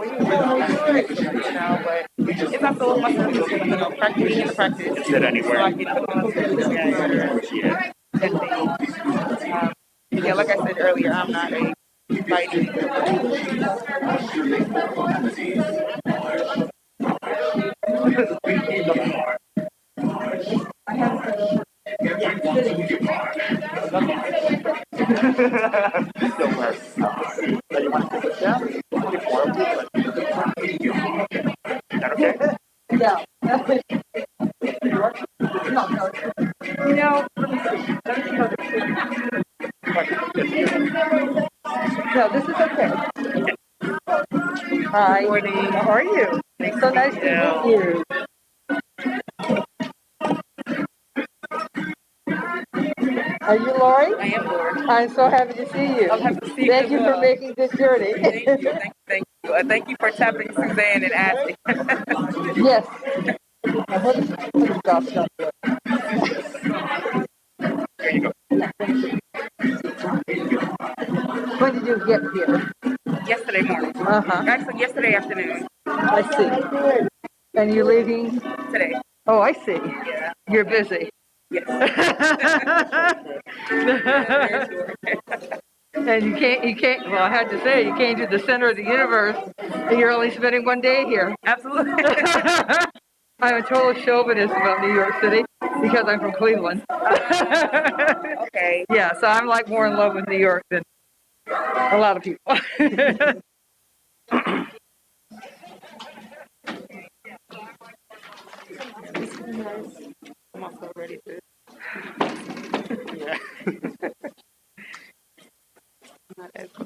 we but it's also a must do, practicing in the practice. Sit anywhere. So I can put on yeah, like I said earlier, I'm not a fighter. Don't worry. So you want to sit down? Is that okay? No. No, this is okay. Hi. Good morning. How are you? It's so nice to meet you. Are you Lorie? I am Lorie. I'm so happy to see you. I'm happy to see you. Thank you for making this journey. Thank you. Thank you for tapping Suzanne and asking. Yes. There you go. When did you get here? Yesterday morning. Actually, yesterday afternoon. I see. And you're leaving? Today. Oh, I see. Yeah. You're busy. Yes. And you can't, well, I had to say, you came to the center of the universe and you're only spending one day here. Absolutely. I'm a total chauvinist about New York City because I'm from Cleveland. Okay. Yeah, so I'm like more in love with New York than a lot of people. I'm also ready to. Yeah.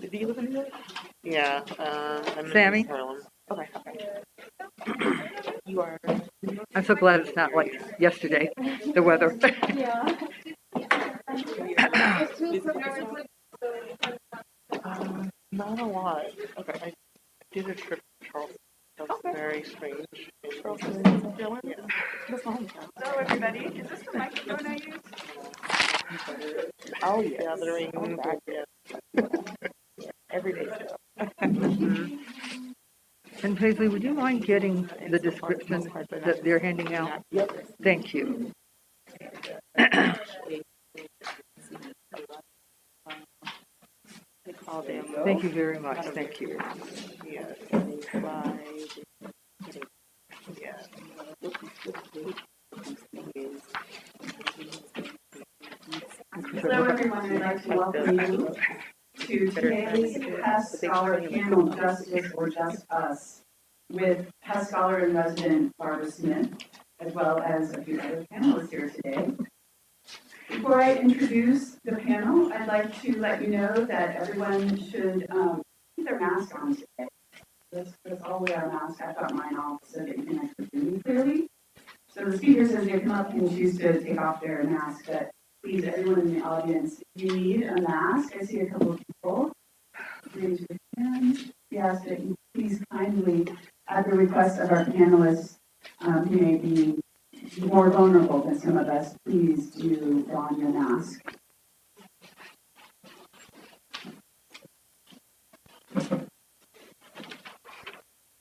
Do you live in New York? Yeah. I'm Sammy? in Harlem. Okay. You are. I'm so glad it's not like yesterday, the weather. Not a lot. Okay. I did a trip to Charleston. That was very strange. Charleston, South Carolina? Yeah. That's my hometown. Hello, everybody. Is this the microphone I use? Oh, yeah. Gathering. Yeah. Every day. And Paisley, would you mind getting the description that they're handing out? Thank you. Thank you very much. Thank you. Yeah. Hello, everyone. I'd like to welcome you to today's Hess Scholar panel, Justice or Just Us, with Hess Scholar in Resident Barbara Smith, as well as a few other panelists here today. Before I introduce the panel, I'd like to let you know that everyone should keep their mask on today. Let's all wear our masks. I've got mine off so that you can actually hear me clearly. So the speakers, as they come up, can choose to take off their mask, but please, everyone in the audience, if you need a mask, I see a couple of people. Raise your hand. We ask that you please kindly, at the request of our panelists, who may be more vulnerable than some of us, please do don your mask.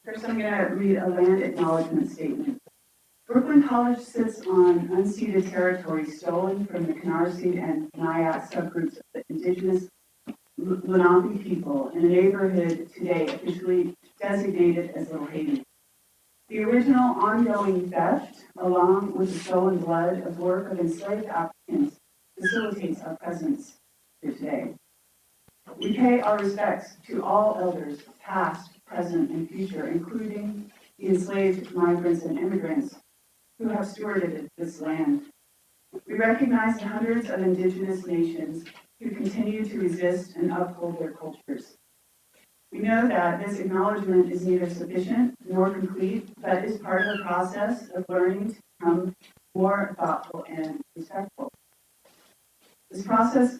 First, I'm going to read a land acknowledgement statement. Brooklyn College sits on unceded territory stolen from the Canarsie and Nyack subgroups of the indigenous Lenape people in a neighborhood today officially designated as Little Haiti. The original ongoing theft, along with the stolen blood of work of enslaved Africans, facilitates our presence here today. We pay our respects to all elders, past, present, and future, including the enslaved migrants and immigrants who have stewarded this land. We recognize the hundreds of indigenous nations who continue to resist and uphold their cultures. We know that this acknowledgement is neither sufficient nor complete, but is part of the process of learning to become more thoughtful and respectful. This process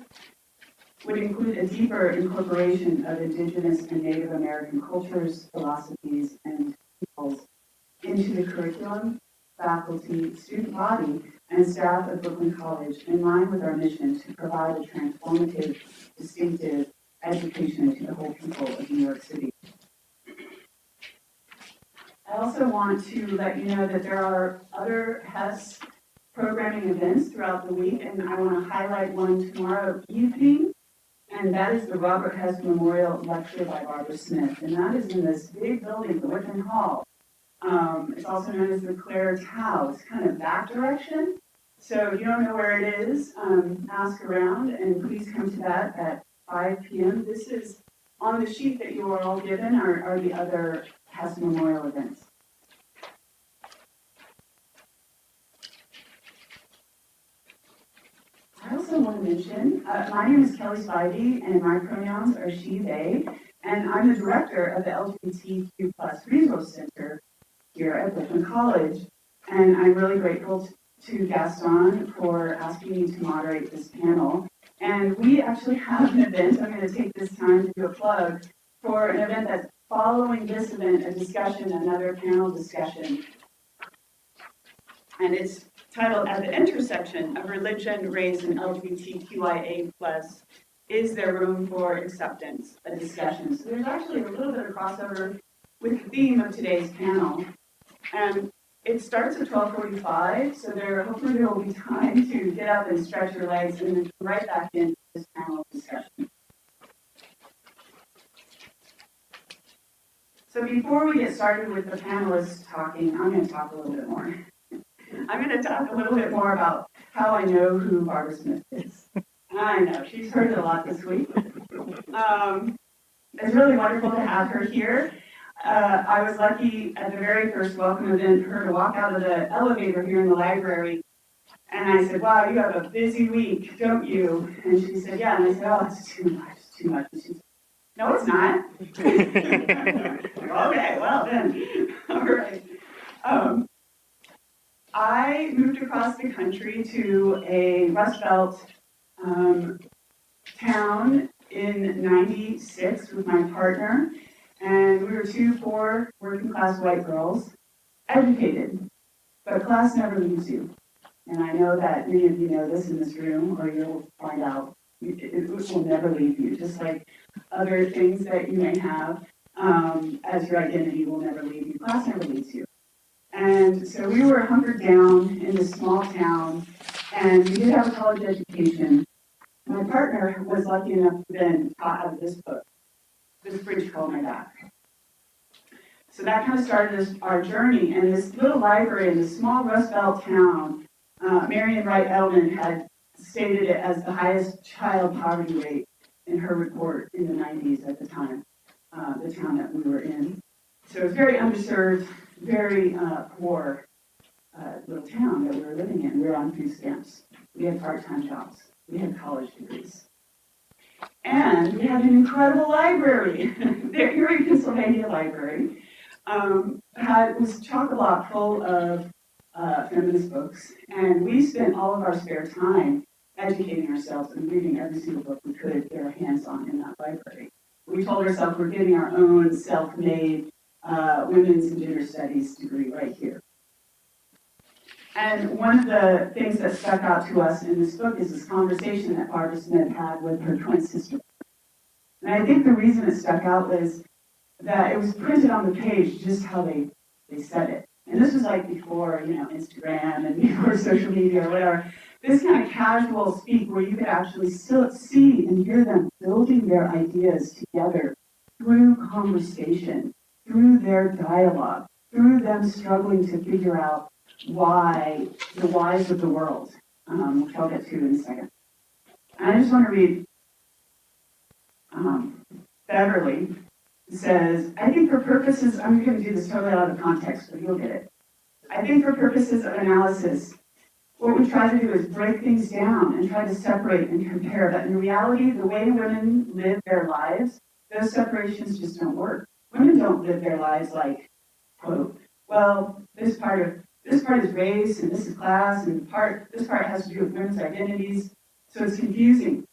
would include a deeper incorporation of indigenous and Native American cultures, philosophies, and peoples into the curriculum, faculty, student body, and staff of Brooklyn College, in line with our mission to provide a transformative, distinctive education to the whole people of New York City. also want to let you know that there are other Hess programming events throughout the week, and I want to highlight one tomorrow evening, and that is the Robert Hess Memorial Lecture by Barbara Smith, and that is in this big building, the Whitman Hall. It's also known as the Claire Tao. It's kind of that direction. So if you don't know where it is, ask around, and please come to that at 5 p.m. This is on the sheet that you are all given are the other Hess Memorial events. I also want to mention, my name is Kelly Spivey, and my pronouns are she, they, and I'm the director of the LGBTQ Plus Resource Center here at Brooklyn College. And I'm really grateful to Gaston for asking me to moderate this panel. And we actually have an event, I'm going to take this time to do a plug, for an event that's following this event, a discussion, another panel discussion. And it's titled, At the Intersection of Religion, Race, and LGBTQIA+, Is There Room for Acceptance? A discussion. So there's actually a little bit of crossover with the theme of today's panel. And it starts at 12:45, so hopefully there will be time to get up and stretch your legs and then come right back into this panel discussion. So before we get started with the panelists talking, I'm going to talk a little bit more. I'm going to talk a little bit more about how I know who Barbara Smith is. I know, she's heard it a lot this week. It's really wonderful to have her here. I was lucky at the very first welcome event for her to walk out of the elevator here in the library. And I said, wow, you have a busy week, don't you? And she said, yeah. And I said, oh, it's too much, it's too much. And she said, no, it's not. Okay, well then, all right. I moved across the country to a Rust Belt town in '96 with my partner. And we were two poor, working-class white girls, educated, but class never leaves you. And I know that many of you know this in this room, or you'll find out it will never leave you, just like other things that you may have as your identity will never leave you. Class never leaves you. And so we were hunkered down in this small town, and we did have a college education. My partner was lucky enough to then taught out of this book, This Bridge Called My Back. So that kind of started our journey. And this little library in this small Rust Belt town, Marian Wright Edelman had stated it as the highest child poverty rate in her report in the 90s at the time, the town that we were in. So it was very underserved, very poor little town that we were living in. We were on food stamps. We had part-time jobs. We had college degrees. And we had an incredible library. The Erie, Pennsylvania library was chock-a-block full of feminist books. And we spent all of our spare time educating ourselves and reading every single book we could get our hands on in that library. We told ourselves we're getting our own self-made women's and gender studies degree right here. And one of the things that stuck out to us in this book is this conversation that Barbara Smith had with her twin sister. And I think the reason it stuck out was that it was printed on the page just how they said it. And this was like before, Instagram and before social media or whatever. This kind of casual speak where you could actually still see and hear them building their ideas together through conversation, through their dialogue, through them struggling to figure out the whys of the world, which I'll get to in a second. And I just want to read, Beverly says, I think for purposes, I'm going to do this totally out of context, but you'll get it. I think for purposes of analysis, what we try to do is break things down and try to separate and compare. But in reality, the way women live their lives, those separations just don't work. Women don't live their lives like, quote, well, this part is race, and this is class, and this part has to do with women's identities, so it's confusing.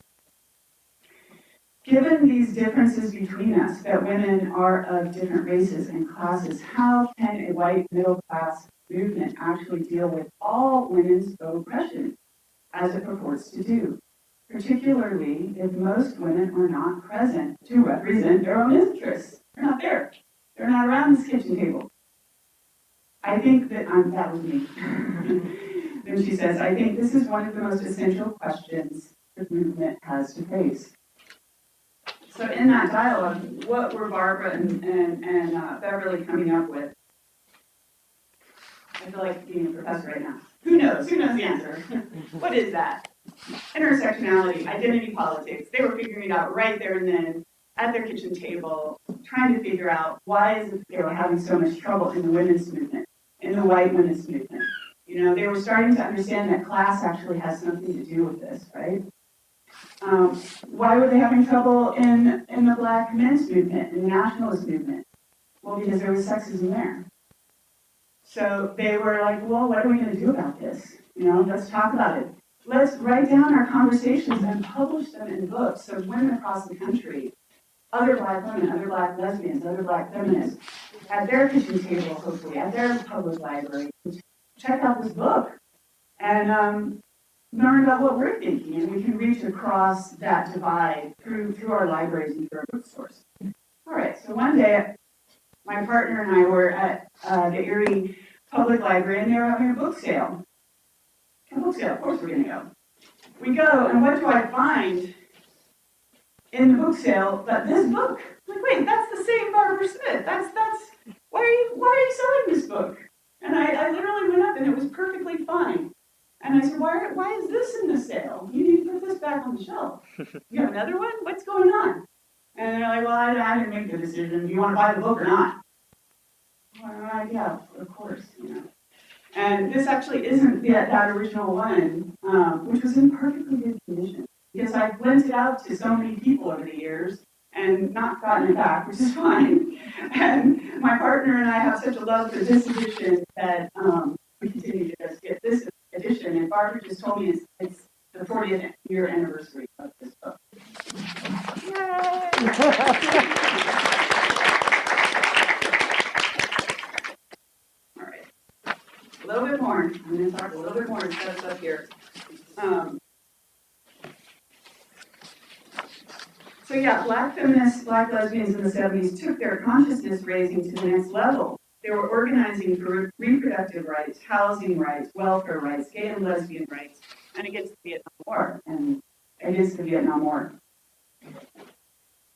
Given these differences between us, that women are of different races and classes, how can a white middle-class movement actually deal with all women's oppression, as it purports to do, particularly if most women are not present to represent their own interests? They're not there. They're not around this kitchen table. I think that, that was me. Then she says, I think this is one of the most essential questions the movement has to face. So in that dialogue, what were Barbara and Beverly coming up with? I feel like being a professor right now. Who knows? Who knows the answer? What is that? Intersectionality, identity politics. They were figuring it out right there and then at their kitchen table, trying to figure out why is it they were having so much trouble in the women's movement, in the white women's movement. You know, they were starting to understand that class actually has something to do with this, right? Why were they having trouble in the Black men's movement, in the nationalist movement? Well, because there was sexism there. So they were like, well, what are we going to do about this? You know, let's talk about it. Let's write down our conversations and publish them in books so women across the country, other Black women, other Black lesbians, other Black feminists, at their kitchen table, hopefully, at their public library, check out this book and learn about what we're thinking, and we can reach across that divide through our libraries and through our bookstores. All right, so one day, my partner and I were at the Erie Public Library, and they were having a book sale. A book sale, of course we're going to go. We go, and what do I find in the book sale but this book? I'm like, wait, that's the same Barbara Smith. That's why are you selling this book? And I literally went up, and it was perfectly fine. And I said, why is this in the sale? You need to put this back on the shelf. You have another one? What's going on? And they're like, well, I didn't make the decision. Do you want to buy the book or not? Well, yeah, of course, you know. And this actually isn't that original one, which was in perfectly good condition. Because I've lent it out to so many people over the years and not gotten it back, which is fine. And my partner and I have such a love for this edition that we continue to just get this edition. And Barbara just told me it's the 40th year anniversary of this book. Yay! All right. A little bit more. I'm going to talk a little bit more to set us up here. So yeah, Black feminists, Black lesbians in the 70s took their consciousness raising to the next level. They were organizing for reproductive rights, housing rights, welfare rights, gay and lesbian rights, and against the Vietnam War, and against the Vietnam War.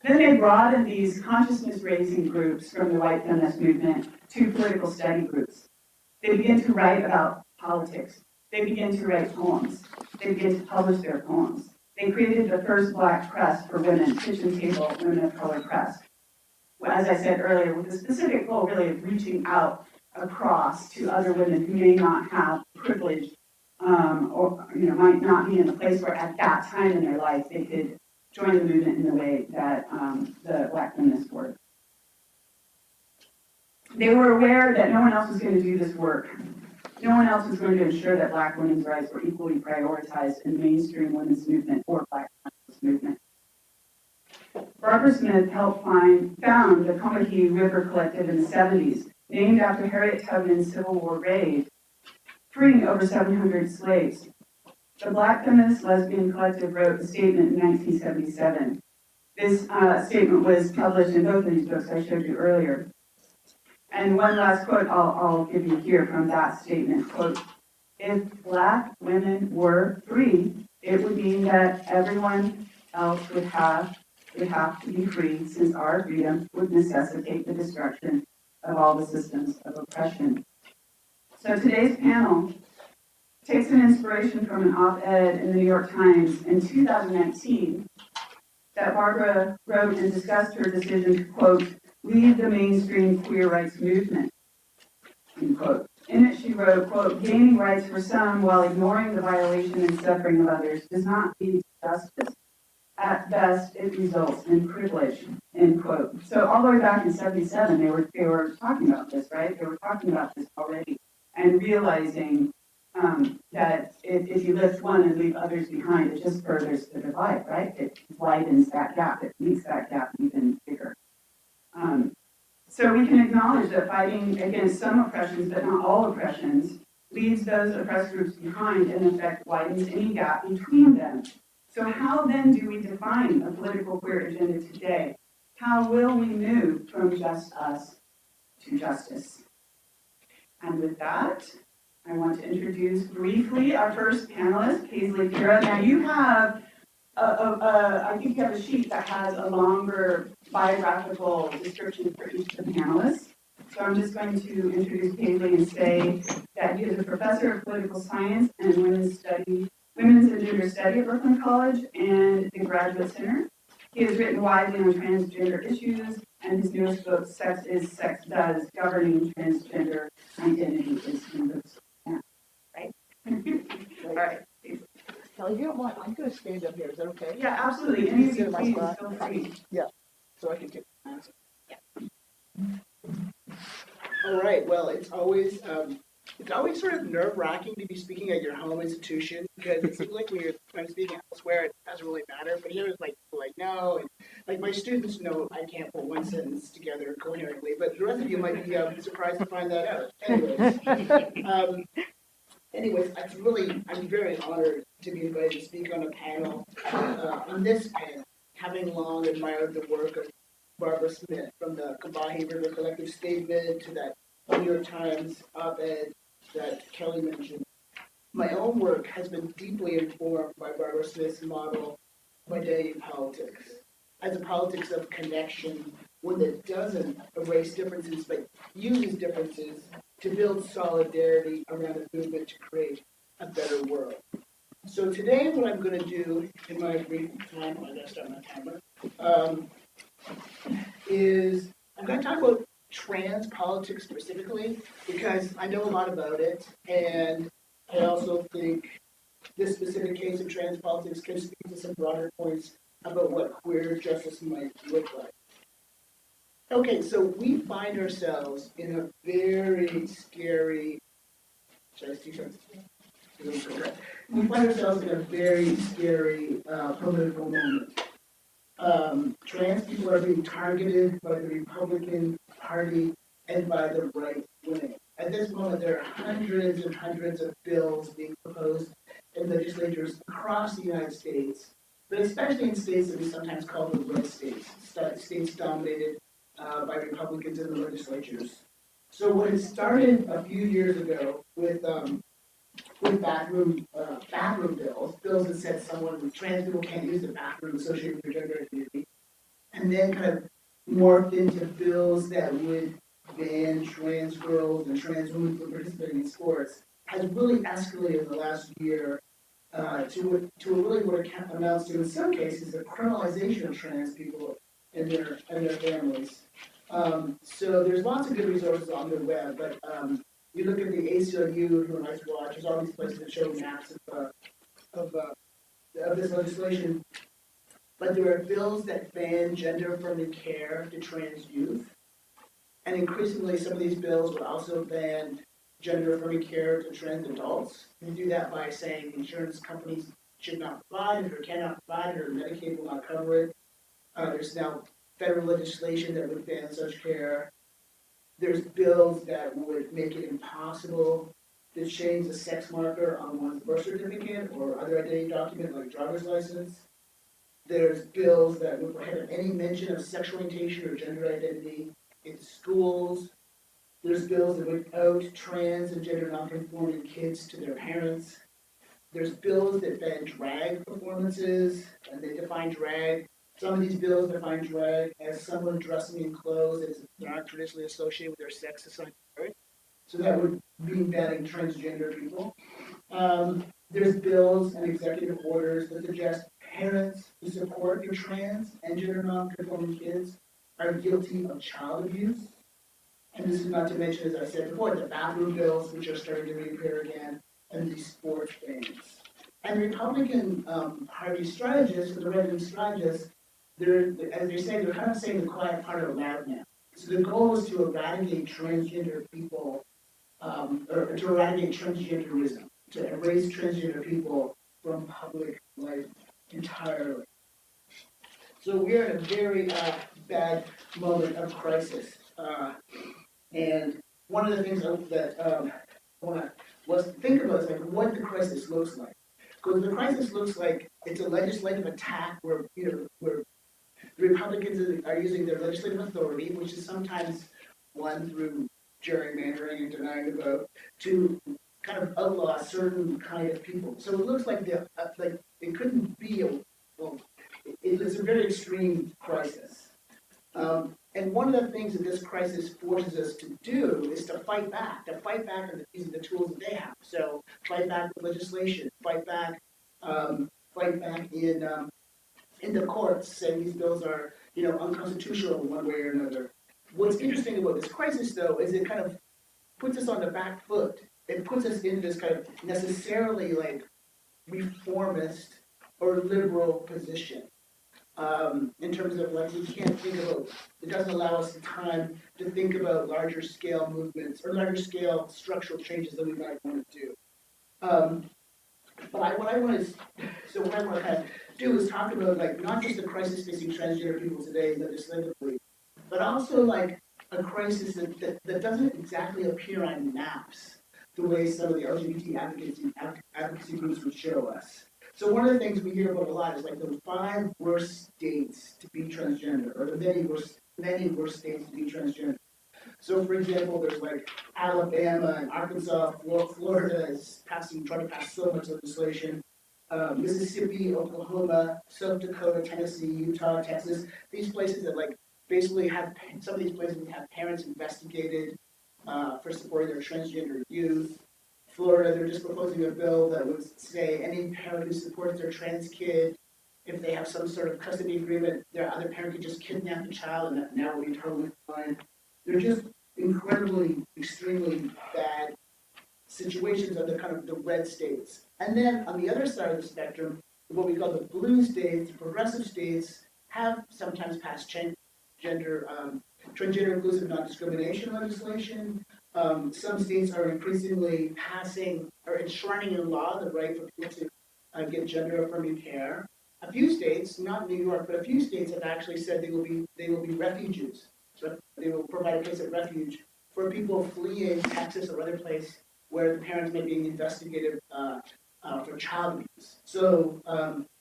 Then they broadened these consciousness-raising groups from the white feminist movement to political study groups. They began to write about politics. They began to write poems. They began to publish their poems. They created the first Black press for women, kitchen table women of color press. Well, as I said earlier, with the specific goal really of reaching out across to other women who may not have privilege or might not be in a place where at that time in their life they could join the movement in the way that the Black feminists were. They were aware that no one else was going to do this work. No one else was going to ensure that Black women's rights were equally prioritized in the mainstream women's movement or Black feminist movement. Barbara Smith helped found the Combahee River Collective in the 70s, named after Harriet Tubman's Civil War raid, freeing over 700 slaves. The Black Feminist Lesbian Collective wrote a statement in 1977. This statement was published in both of these books I showed you earlier. And one last quote I'll give you here from that statement, quote, if Black women were free, it would mean that everyone else would have to be free, since our freedom would necessitate the destruction of all the systems of oppression. So today's panel takes an inspiration from an op-ed in the New York Times in 2019 that Barbara wrote and discussed her decision to, quote, lead the mainstream queer rights movement, end quote. In it she wrote, quote, gaining rights for some while ignoring the violation and suffering of others does not lead to justice. At best, it results in privilege, end quote. So all the way back in 77, they were talking about this, right? They were talking about this already and realizing that if you lift one and leave others behind, it just furthers the divide, right? It widens that gap. It makes that gap even bigger. So we can acknowledge that fighting against some oppressions, but not all oppressions, leaves those oppressed groups behind and in effect widens any gap between them. So how then do we define a political queer agenda today? How will we move from just us to justice? And with that, I want to introduce briefly our first panelist, Paisley Currah. Now you have, I think you have a sheet that has a longer biographical description for each of the panelists. So I'm just going to introduce Paisley and say that he is a professor of political science and women's and gender study at Brooklyn College and the Graduate Center. He has written widely on transgender issues, and his newest book, Sex is, Sex Does, Governing Transgender Identity, is in books. Yeah. Right? All right. Kelly, if you don't mind, I'm going to stand up here. Is that okay? Yeah, absolutely. Any of you, my please, spot? feel free. Yeah, so I can take the mask. All right. Well, it's always sort of nerve-wracking to be speaking at your home institution because it seems like when I'm speaking elsewhere, it doesn't really matter. But here, it's like people like no, and like my students know I can't put one sentence together coherently. But the rest of you might be surprised to find that out. Anyways, I'm very honored to be invited to speak on a panel. On this panel, having long admired the work of Barbara Smith, from the Combahee River Collective Statement to that New York Times op-ed that Kelly mentioned. My own work has been deeply informed by Barbara Smith's model of identity politics, as a politics of connection, one that doesn't erase differences but uses differences to build solidarity around a movement to create a better world. So today what I'm going to do in my brief time, I gotta start my timer, is I'm going to talk about trans politics specifically because I know a lot about it, and I also think this specific case of trans politics can speak to some broader points about what queer justice might look like. Okay, so we find ourselves in a very scary, should I see something? We find ourselves in a very scary political moment. Trans people are being targeted by the Republican Party and by the right wing. At this moment, there are hundreds and hundreds of bills being proposed in legislatures across the United States, but especially in states that we sometimes call the red states, states dominated by Republicans in the legislatures. So what had started a few years ago with bathroom bills that said trans people can't use the bathroom associated with their gender identity, and then kind of morphed into bills that would ban trans girls and trans women from participating in sports, has really escalated in the last year to really what it amounts to, in some cases, the criminalization of trans people and their families. So there's lots of good resources on the web, but you look at the ACLU Human Rights Watch, there's all these places that show maps of this legislation. But there are bills that ban gender-affirming care to trans youth. And increasingly, some of these bills would also ban gender-affirming care to trans adults. They do that by saying insurance companies should not provide it or cannot provide it or Medicaid will not cover it. There's now federal legislation that would ban such care. There's bills that would make it impossible to change the sex marker on one's birth certificate or other identity document like driver's license. There's bills that would prohibit any mention of sexual orientation or gender identity in schools. There's bills that would out trans and gender nonconforming kids to their parents. There's bills that ban drag performances, and they define drag. Some of these bills define drag as someone dressing in clothes that aren't traditionally associated with their sex assigned at birth. So that would be banning transgender people. There's bills and executive orders that suggest parents who support your trans and gender non-conforming kids are guilty of child abuse. And this is not to mention, as I said before, the bathroom bills, which are starting to reappear again, and these sports bans. And Republican Party strategists, the red-wing strategists, as they say, they're kind of saying the quiet part out loud now. So the goal is to eradicate transgender people, or to eradicate transgenderism, to erase transgender people from public life entirely. So we're in a very bad moment of crisis. And one of the things that I want to think about is like what the crisis looks like. Because the crisis looks like it's a legislative attack where the Republicans are using their legislative authority, which is sometimes won through gerrymandering and denying the vote to kind of outlaw certain kind of people. So it looks like it couldn't be it is a very extreme crisis. And one of the things that this crisis forces us to do is to fight back and using the tools that they have. So fight back with legislation, fight back in the courts, saying these bills are, unconstitutional in one way or another. What's interesting about this crisis, though, is it kind of puts us on the back foot. It puts us into this kind of necessarily like reformist or liberal position. In terms of like we can't think about, it doesn't allow us the time to think about larger scale movements or larger scale structural changes that we might want to do. But what I want to kind of do is talk about like not just the crisis facing transgender people today legislatively, but also like a crisis that doesn't exactly appear on maps the way some of the LGBT advocacy groups would show us. So one of the things we hear about a lot is like the 5 worst states to be transgender, or the many worst states to be transgender. So for example, there's like Alabama and Arkansas, Florida is trying to pass so much legislation. Mississippi, Oklahoma, South Dakota, Tennessee, Utah, Texas, these places that like basically some of these places have parents investigated for supporting their transgender youth. Florida, they're just proposing a bill that would say any parent who supports their trans kid, if they have some sort of custody agreement, their other parent could just kidnap the child and that now will be totally fine. They're just incredibly, extremely bad situations of the kind of the red states. And then on the other side of the spectrum, what we call the blue states, progressive states, have sometimes passed transgender inclusive non-discrimination legislation. Some states are increasingly passing or enshrining in law the right for people to get gender-affirming care. A few states, not New York, but a few states have actually said they will be refuges. So they will provide a place of refuge for people fleeing Texas or other place where the parents may be being investigated for child abuse. So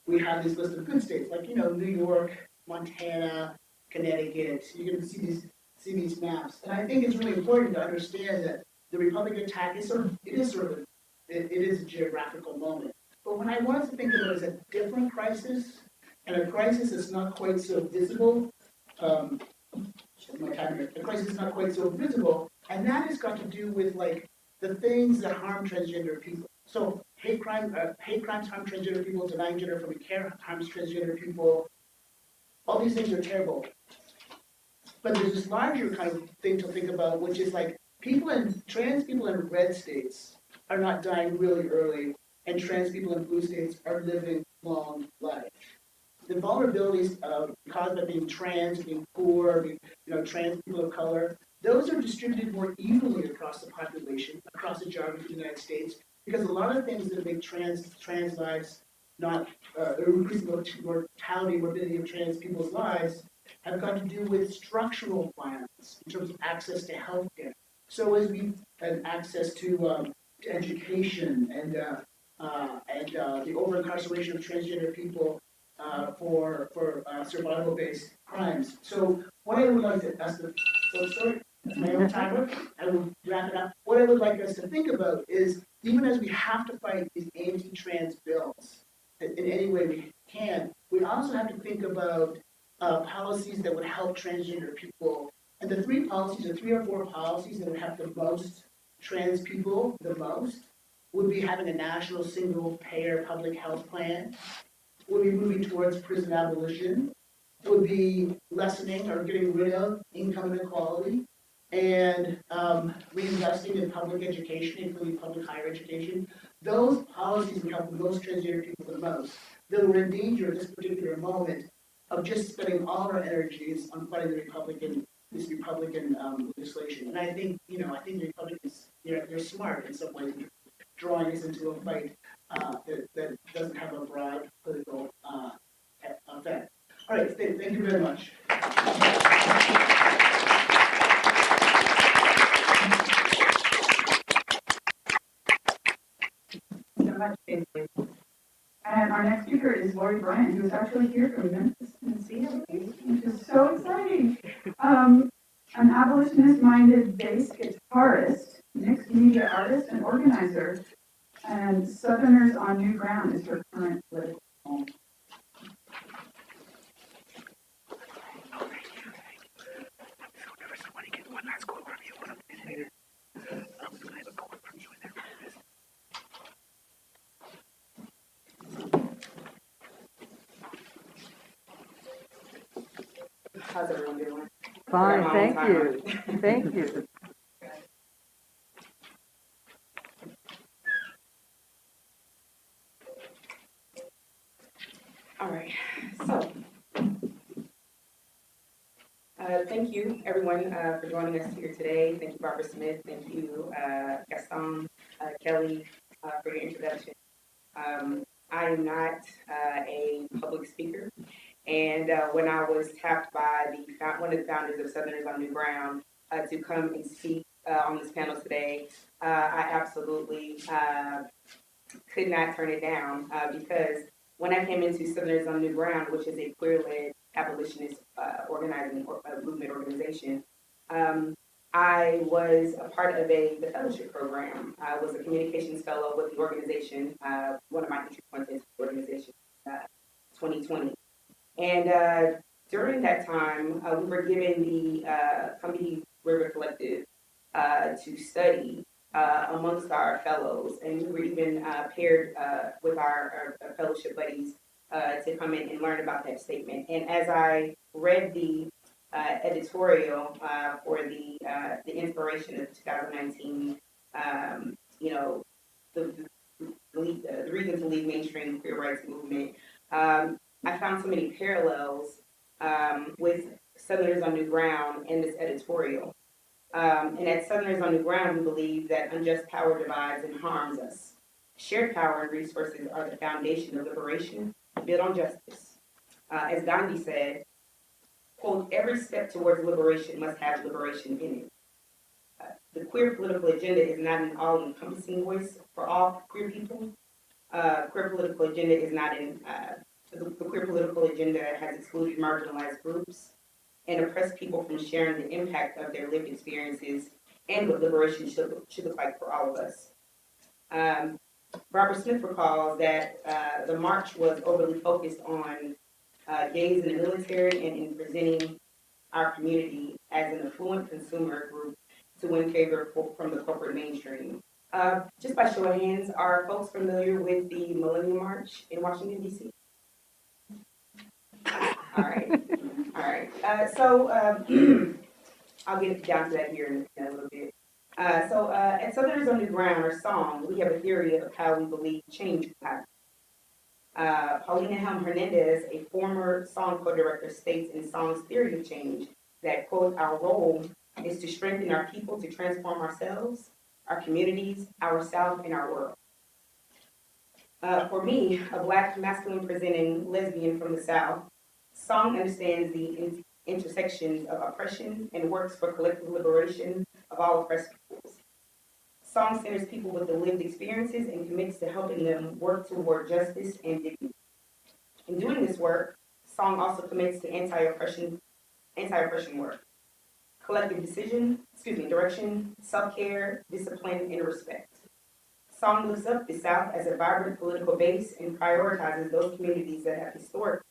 we have this list of good states like New York, Montana, Connecticut. You can see these maps, and I think it's really important to understand that the Republican attack is it is a geographical moment. But what I want us to think about is a different crisis, and a crisis that's not quite so visible. The crisis is not quite so visible, and that has got to do with like the things that harm transgender people. So hate crimes harm transgender people, denying gender-affirming care harms transgender people. All these things are terrible. But there's this larger kind of thing to think about, which is like trans people in red states are not dying really early, and trans people in blue states are living long life. The vulnerabilities caused by being trans, being poor, trans people of color, those are distributed more evenly across the population, across the geography of the United States, because a lot of things that make trans lives not increasing mortality, morbidity of trans people's lives have got to do with structural violence in terms of access to health care. So as we have access to education and the over-incarceration of transgender people for survival-based crimes. So what I would like to ask sorry, that's my own timer. I will wrap it up. What I would like us to think about is, even as we have to fight these anti-trans bills in any way we can, we also have to think about policies that would help transgender people. And the 3 or 4 policies that would help the most trans people the most would be having a national single-payer public health plan, would be moving towards prison abolition, would be lessening or getting rid of income inequality, and reinvesting in public education, including public higher education. Those policies would help the most transgender people the most. That we're in danger at this particular moment of just spending all our energies on fighting this Republican legislation. And I think, the Republicans, they're smart in some ways, drawing us into a fight that doesn't have a broad political effect. All right, thank you very much. So much, Paisley. And our next speaker is Lorie Bryant, who is actually here from Memphis, Tennessee, which is so exciting. An abolitionist-minded bass guitar artist, mixed media artist and organizer, and Southerners on New Ground is her current political home. How's everyone doing? Fine, thank you. Thank you. All right, so thank you everyone for joining us here today. Thank you, Barbara Smith. Thank you, Gaston, Kelly, for your introduction. I am not a public speaker, and when I was tapped by one of the founders of Southerners on New Ground to come and speak on this panel today, I absolutely could not turn it down because when I came into Southerners on New Ground, which is a queer-led abolitionist movement organization, I was a part of the fellowship program. I was a communications fellow with the organization, one of my entry points into the organization, 2020. And during that time, we were given the Combahee River Collective to study amongst our fellows, and we were even paired with our fellowship buddies to come in and learn about that statement. And as I read the editorial for the inspiration of 2019, the reason to leave mainstream queer rights movement, I found so many parallels with Southerners on New Ground and this editorial. And at Southerners on New Ground, we believe that unjust power divides and harms us. Shared power and resources are the foundation of liberation, built on justice. As Gandhi said, quote, every step towards liberation must have liberation in it. The queer political agenda is not an all-encompassing voice for all queer people. Queer political agenda is not the queer political agenda has excluded marginalized groups and oppressed people from sharing the impact of their lived experiences and what liberation should look like for all of us. Barbara Smith recalls that the march was overly focused on gays in the military and in presenting our community as an affluent consumer group to win favor from the corporate mainstream. Just by show of hands, are folks familiar with the Millennium March in Washington, D.C.? All right. So I'll get down to that here in a little bit. So at Southerners on New Ground, or SONG, we have a theory of how we believe change will happen. Paulina Helm Hernandez, a former SONG co-director, states in SONG's theory of change that, quote, our role is to strengthen our people to transform ourselves, our communities, our South, and our world. For me, a Black masculine presenting lesbian from the South, SONG understands the intersections of oppression and works for collective liberation of all oppressed peoples. SONG centers people with the lived experiences and commits to helping them work toward justice and dignity. In doing this work, SONG also commits to anti-oppression work, collective direction, self-care, discipline, and respect. SONG lifts up the South as a vibrant political base and prioritizes those communities that have historically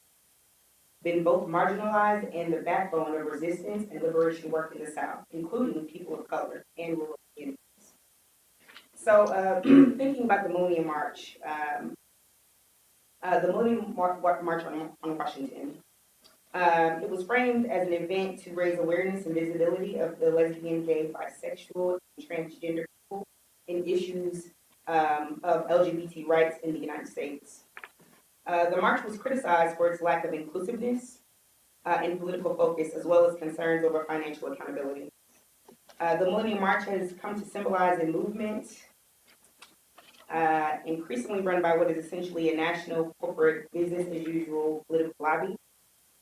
been both marginalized and the backbone of resistance and liberation work in the South, including people of color and rural communities. So thinking about the Millennium March, on Washington, it was framed as an event to raise awareness and visibility of the lesbian, gay, bisexual, and transgender people in issues of LGBT rights in the United States. The march was criticized for its lack of inclusiveness and political focus, as well as concerns over financial accountability. The Millennium March has come to symbolize a movement increasingly run by what is essentially a national corporate business as usual political lobby,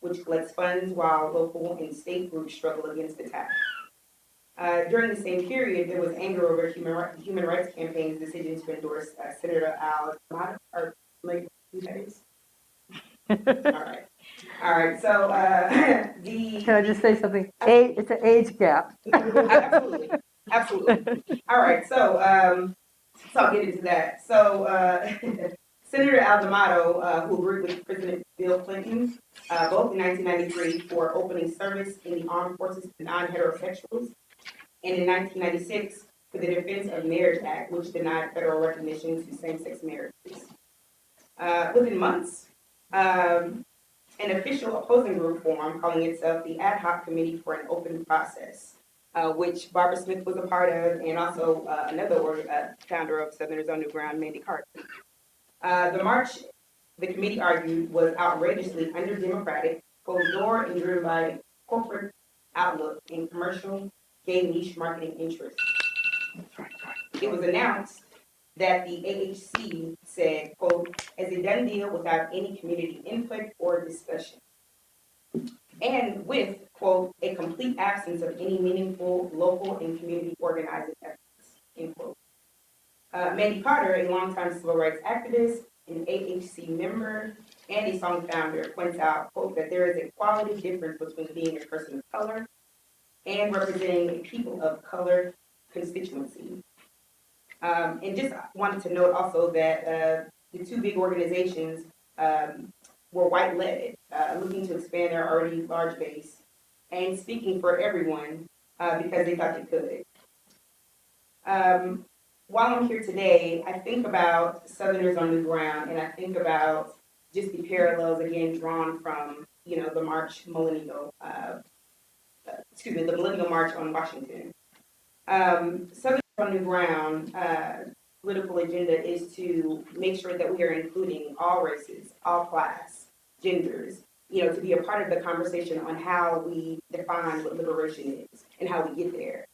which collects funds while local and state groups struggle against attack. During the same period, there was anger over human rights campaign's decision to endorse Senator Al-Mada, or who that is? All right. So Can I just say something? It's an age gap. Absolutely. Absolutely. All right, so I'll get into that. So Senator Aldamato, who agreed with President Bill Clinton, both in 1993 for opening service in the armed forces to non-heterosexuals, and in 1996 for the Defense of Marriage Act, which denied federal recognition to same-sex marriages. Within months, an official opposing group formed, calling itself the Ad Hoc Committee for an Open Process, which Barbara Smith was a part of, and also another founder of Southerners on New Ground, Mandy Carter. The march, the committee argued, was outrageously under-democratic, closed-door, and driven by corporate outlook and commercial gay niche marketing interests. It was announced that the AHC said, quote, as a done deal without any community input or discussion, and with, quote, a complete absence of any meaningful local and community organizing efforts, end quote. Mandy Carter, a longtime civil rights activist, an AHC member, and a song founder, points out, quote, that there is a quality difference between being a person of color and representing a people of color constituency. And just wanted to note also that the two big organizations were white-led, looking to expand their already large base and speaking for everyone because they thought they could. While I'm here today, I think about Southerners on New Ground, and I think about just the parallels again drawn from, you know, the Millennial March on Washington. Southerners on New Ground political agenda is to make sure that we are including all races, all class, genders, you know, to be a part of the conversation on how we define what liberation is and how we get there.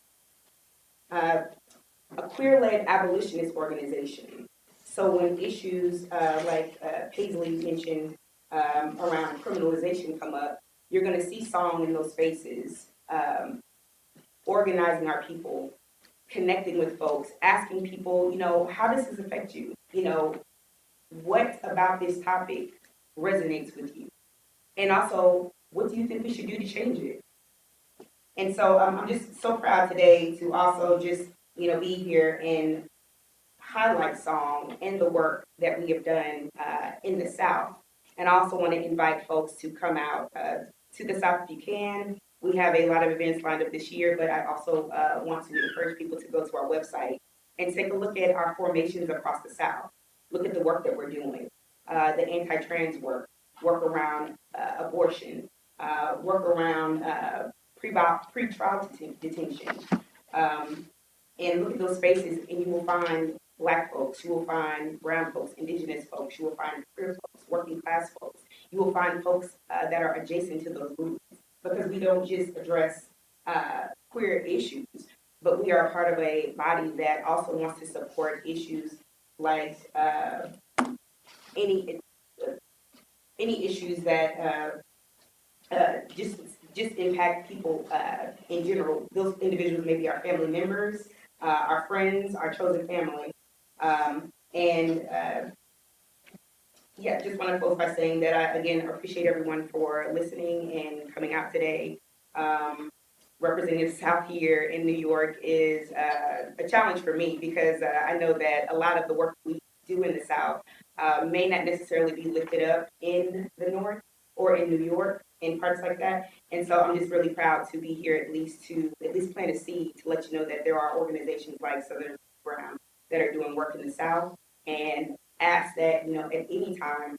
A queer-led abolitionist organization. So when issues like Paisley mentioned around criminalization come up, you're going to see song in those spaces, organizing our people, connecting with folks, asking people, you know, how does this affect you? You know, what about this topic resonates with you? And also, what do you think we should do to change it? And so I'm just so proud today to also just, you know, be here and highlight song and the work that we have done in the South. And I also want to invite folks to come out to the South if you can. We have a lot of events lined up this year, but I also want to encourage people to go to our website and take a look at our formations across the South. Look at the work that we're doing, the anti-trans work around abortion, work around pre-trial detention. And look at those spaces, and you will find Black folks, you will find brown folks, indigenous folks, you will find queer folks, working class folks. You will find folks that are adjacent to those groups, because we don't just address queer issues, but we are part of a body that also wants to support issues like any issues that just impact people in general. Those individuals may be our family members, our friends, our chosen family. Yeah, just want to close by saying that I, again, appreciate everyone for listening and coming out today. Representing the South here in New York is a challenge for me, because I know that a lot of the work we do in the South may not necessarily be lifted up in the North or in New York and parts like that. And so I'm just really proud to be here, at least plant a seed to let you know that there are organizations like Southern Ground that are doing work in the South, and ask that, you know, at any time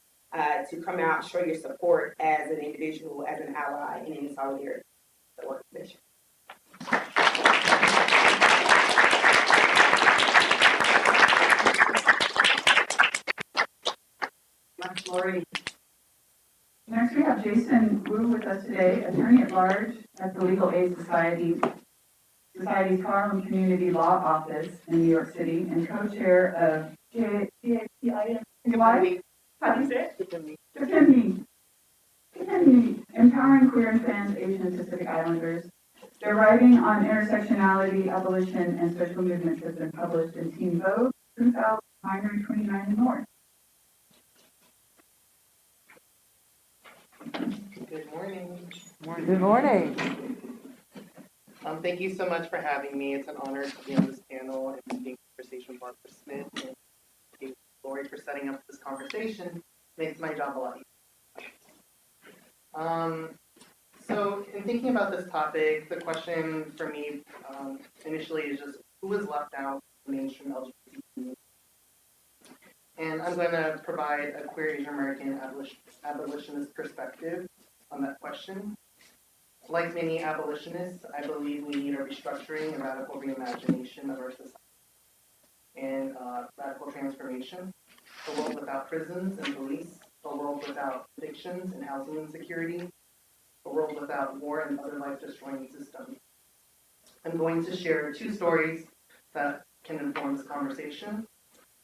to come out, show your support as an individual, as an ally, and in solidarity with the organization. Thanks, Lorie. Next, we have Jason Wu with us today, attorney at large at the Legal Aid Society's Harlem Community Law Office in New York City, and co-chair of GAPIMNY. How do you say it? GAPIMNY, Empowering Queer and Trans Asian and Pacific Islanders. Their writing on intersectionality, abolition, and social movements has been published in Teen Vogue, 29 and more. Good morning. Good morning. Thank you so much for having me. It's an honor to be on this panel and to be in conversation with Barbara Smith, and thank you, Lorie, for setting up this conversation. Makes my job a lot easier. So in thinking about this topic, the question for me initially is just who was left out of the mainstream LGBT community? And I'm going to provide a queer Asian American abolitionist perspective on that question. Like many abolitionists, I believe we need a restructuring and radical reimagination of our society and radical transformation. A world without prisons and police, a world without evictions and housing insecurity, a world without war and other life-destroying systems. I'm going to share two stories that can inform this conversation,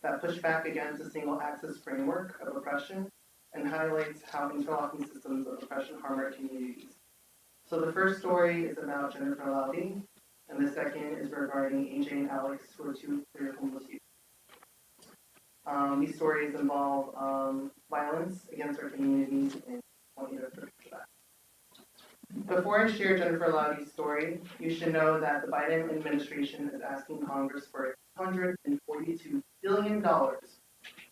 that push back against a single-axis framework of oppression and highlights how interlocking systems of oppression harm our communities. So the first story is about Jennifer Lorie, and the second is regarding AJ and Alex, who are two queer homeless youth. These stories involve violence against our communities, and I want you to prepare for that. Before I share Jennifer Lorie's story, you should know that the Biden administration is asking Congress for $142 billion for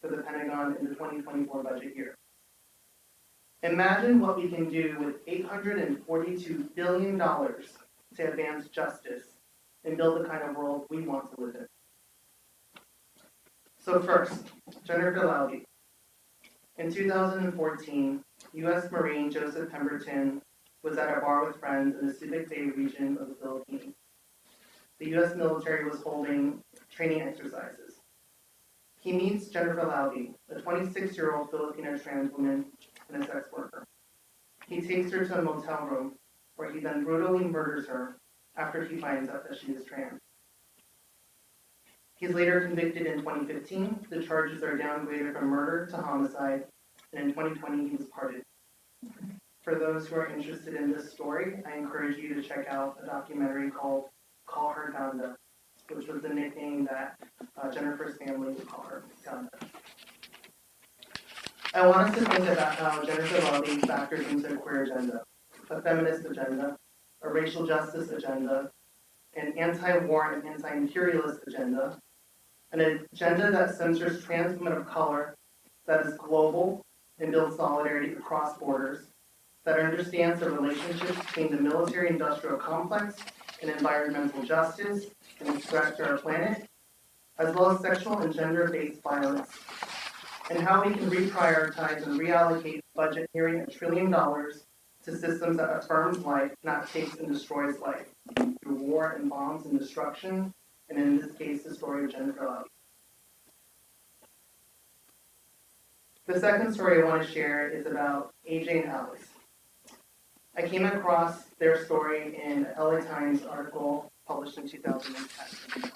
the Pentagon in the 2024 budget year. Imagine what we can do with $842 billion to advance justice and build the kind of world we want to live in. So first, Jennifer Lorie. In 2014, U.S. Marine Joseph Pemberton was at a bar with friends in the Subic Bay region of the Philippines. The U.S. military was holding training exercises. He meets Jennifer Lorie, a 26-year-old Filipino trans woman and a sex worker. He takes her to a motel room where he then brutally murders her after he finds out that she is trans. He's later convicted in 2015. The charges are downgraded from murder to homicide, and in 2020 he was pardoned. For those who are interested in this story, I encourage you to check out a documentary called Call Her Ganda, which was the nickname that Jennifer's family would call her, Ganda. I want us to think about how Jennifer Lorie factors into a queer agenda, a feminist agenda, a racial justice agenda, an anti-war and anti-imperialist agenda, an agenda that censors trans women of color, that is global and builds solidarity across borders, that understands the relationship between the military-industrial complex and environmental justice and its threat to our planet, as well as sexual and gender-based violence, and how we can reprioritize and reallocate budget nearing $1 trillion to systems that affirms life, not takes and destroys life, through war and bombs and destruction, and in this case, the story of Jennifer Lorie. The second story I want to share is about AJ and Alex. I came across their story in an LA Times article published in 2010.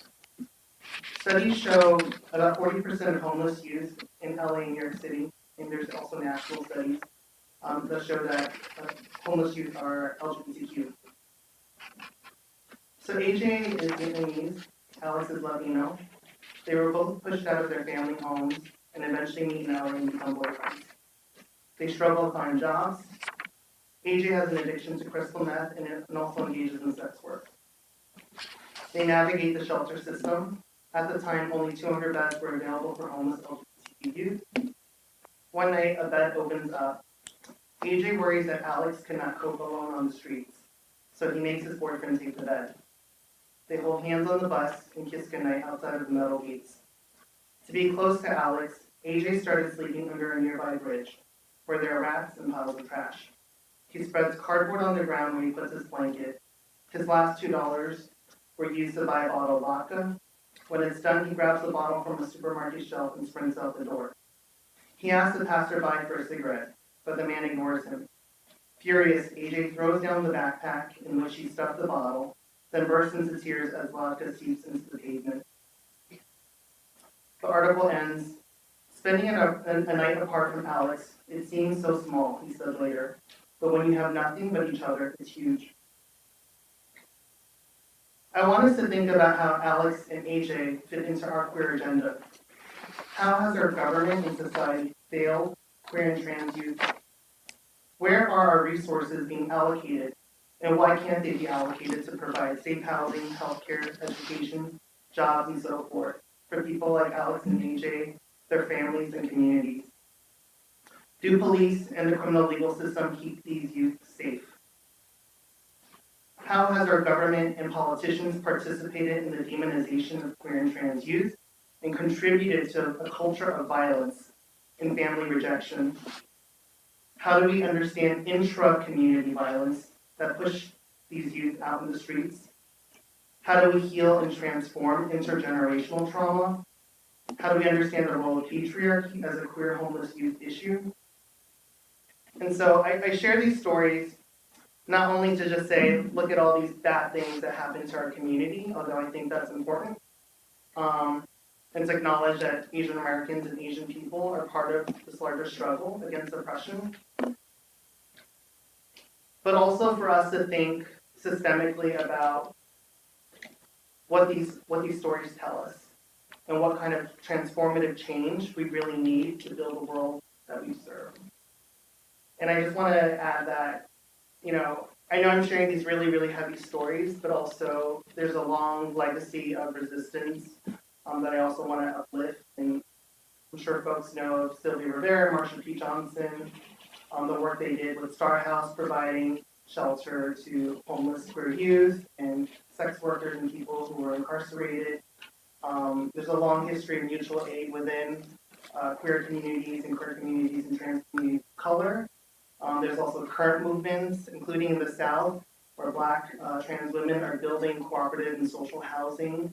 Studies show about 40% of homeless youth in LA and New York City, and there's also national studies that show that homeless youth are LGBTQ. So AJ is Vietnamese, Alex is Latino. They were both pushed out of their family homes and eventually meet in LA and become boyfriends. They struggle to find jobs. AJ has an addiction to crystal meth and also engages in sex work. They navigate the shelter system. At the time, only 200 beds were available for homeless LGBTQ youth. One night, a bed opens up. AJ worries that Alex cannot cope alone on the streets, so he makes his boyfriend take the bed. They hold hands on the bus and kiss goodnight outside of the metal gates. To be close to Alex, AJ started sleeping under a nearby bridge, where there are rats and piles of trash. He spreads cardboard on the ground where he puts his blanket. His last $2 were used to buy a bottle of vodka. When it's done, he grabs the bottle from a supermarket shelf and sprints out the door. He asks the passerby for a cigarette, but the man ignores him. Furious, AJ throws down the backpack in which he stuffed the bottle, then bursts into tears as vodka seeps into the pavement. The article ends, spending a night apart from Alex, it seems so small, he said later, but when you have nothing but each other, it's huge. I want us to think about how Alex and AJ fit into our queer agenda. How has our government and society failed queer and trans youth? Where are our resources being allocated And why can't they be allocated to provide safe housing, healthcare, education, jobs, and so forth for people like Alex and AJ, their families and communities? Do police and the criminal legal system keep these youth safe? How has our government and politicians participated in the demonization of queer and trans youth and contributed to a culture of violence and family rejection? How do we understand intra-community violence that push these youth out in the streets? How do we heal and transform intergenerational trauma? How do we understand the role of patriarchy as a queer homeless youth issue? And so I share these stories not only to just say, look at all these bad things that happen to our community, although I think that's important, and to acknowledge that Asian Americans and Asian people are part of this larger struggle against oppression, but also for us to think systemically about what these stories tell us and what kind of transformative change we really need to build the world that we serve. And I just want to add that, I know I'm sharing these really, really heavy stories, but also there's a long legacy of resistance that I also want to uplift. And I'm sure folks know of Sylvia Rivera, Marsha P. Johnson, the work they did with Star House, providing shelter to homeless queer youth and sex workers and people who were incarcerated. There's a long history of mutual aid within queer communities and trans communities of color. There's also current movements, including in the South, where Black trans women are building cooperative and social housing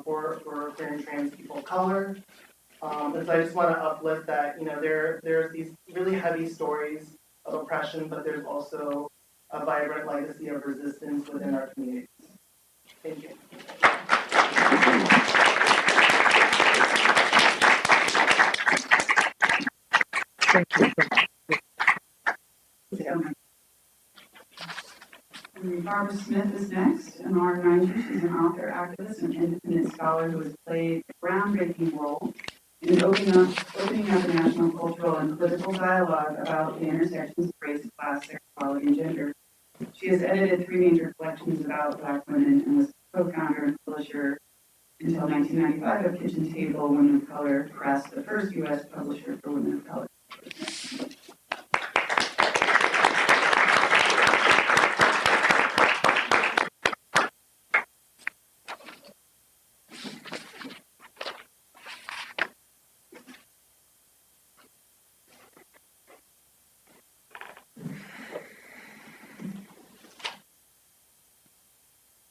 for queer and trans people of color. And so I just want to uplift that, there's these really heavy stories of oppression, but there's also a vibrant legacy of resistance within our communities. Thank you. Thank you. Barbara Smith is next, an R90. She's an author, activist, and independent scholar who has played a groundbreaking role in opening up a national cultural and political dialogue about the intersections of race, class, sexuality, and gender. She has edited 3 major collections about Black women and was co-founder and publisher until 1995 of Kitchen Table Women of Color Press, the first U.S. publisher for women of color.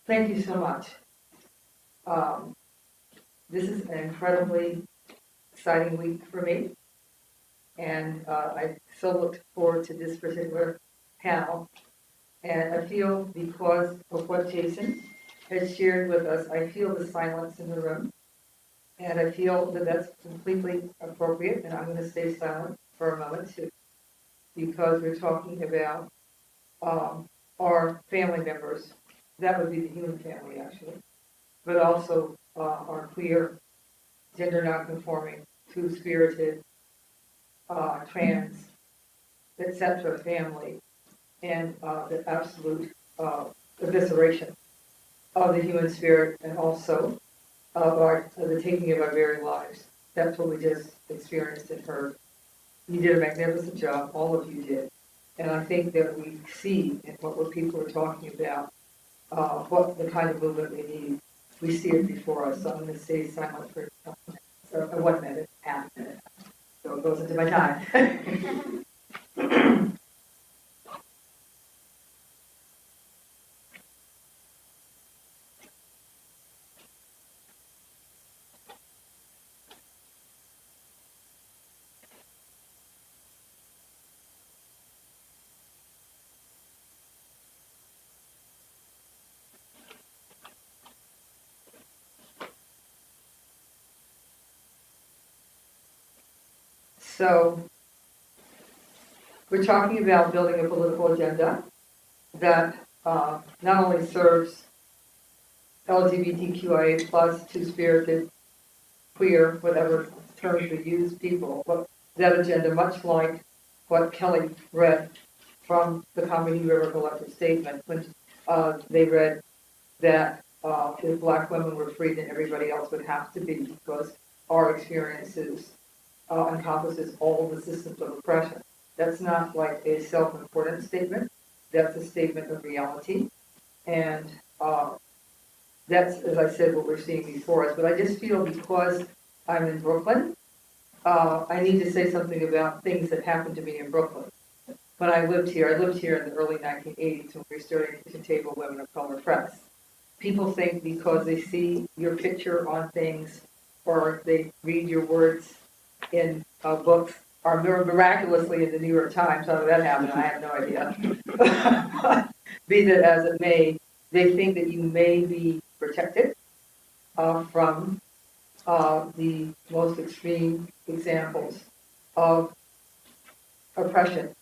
Thank you so much. This is an incredibly exciting week for me, and I so look forward to this particular panel. And I feel, because of what Jason has shared with us, I feel the silence in the room, and I feel that that's completely appropriate, and I'm going to stay silent for a moment too, because we're talking about our family members. That would be the human family, actually, but also our queer, gender nonconforming, two-spirited, trans, etc. family, and the absolute evisceration of the human spirit, and also of the taking of our very lives. That's what we just experienced and heard. You did a magnificent job, all of you did, and I think that we see in what people are talking about what the kind of movement we need. We see it before us, so I'm going to stay silent for 1 minute, half a minute, so it goes into my time. So we're talking about building a political agenda that not only serves LGBTQIA plus, two-spirited, queer, whatever terms we use, people, but that agenda, much like what Kelly read from the Combahee River Collective Statement when they read that if Black women were free, then everybody else would have to be, because our experiences encompasses all the systems of oppression. That's not like a self-important statement. That's a statement of reality. And that's, as I said, what we're seeing before us. But I just feel because I'm in Brooklyn, I need to say something about things that happened to me in Brooklyn. When I lived here in the early 1980s when we started Kitchen Table Women of Color Press. People think because they see your picture on things or they read your words in books or miraculously in the New York Times, how did that happen? I have no idea. Be that as it may, they think that you may be protected from the most extreme examples of oppression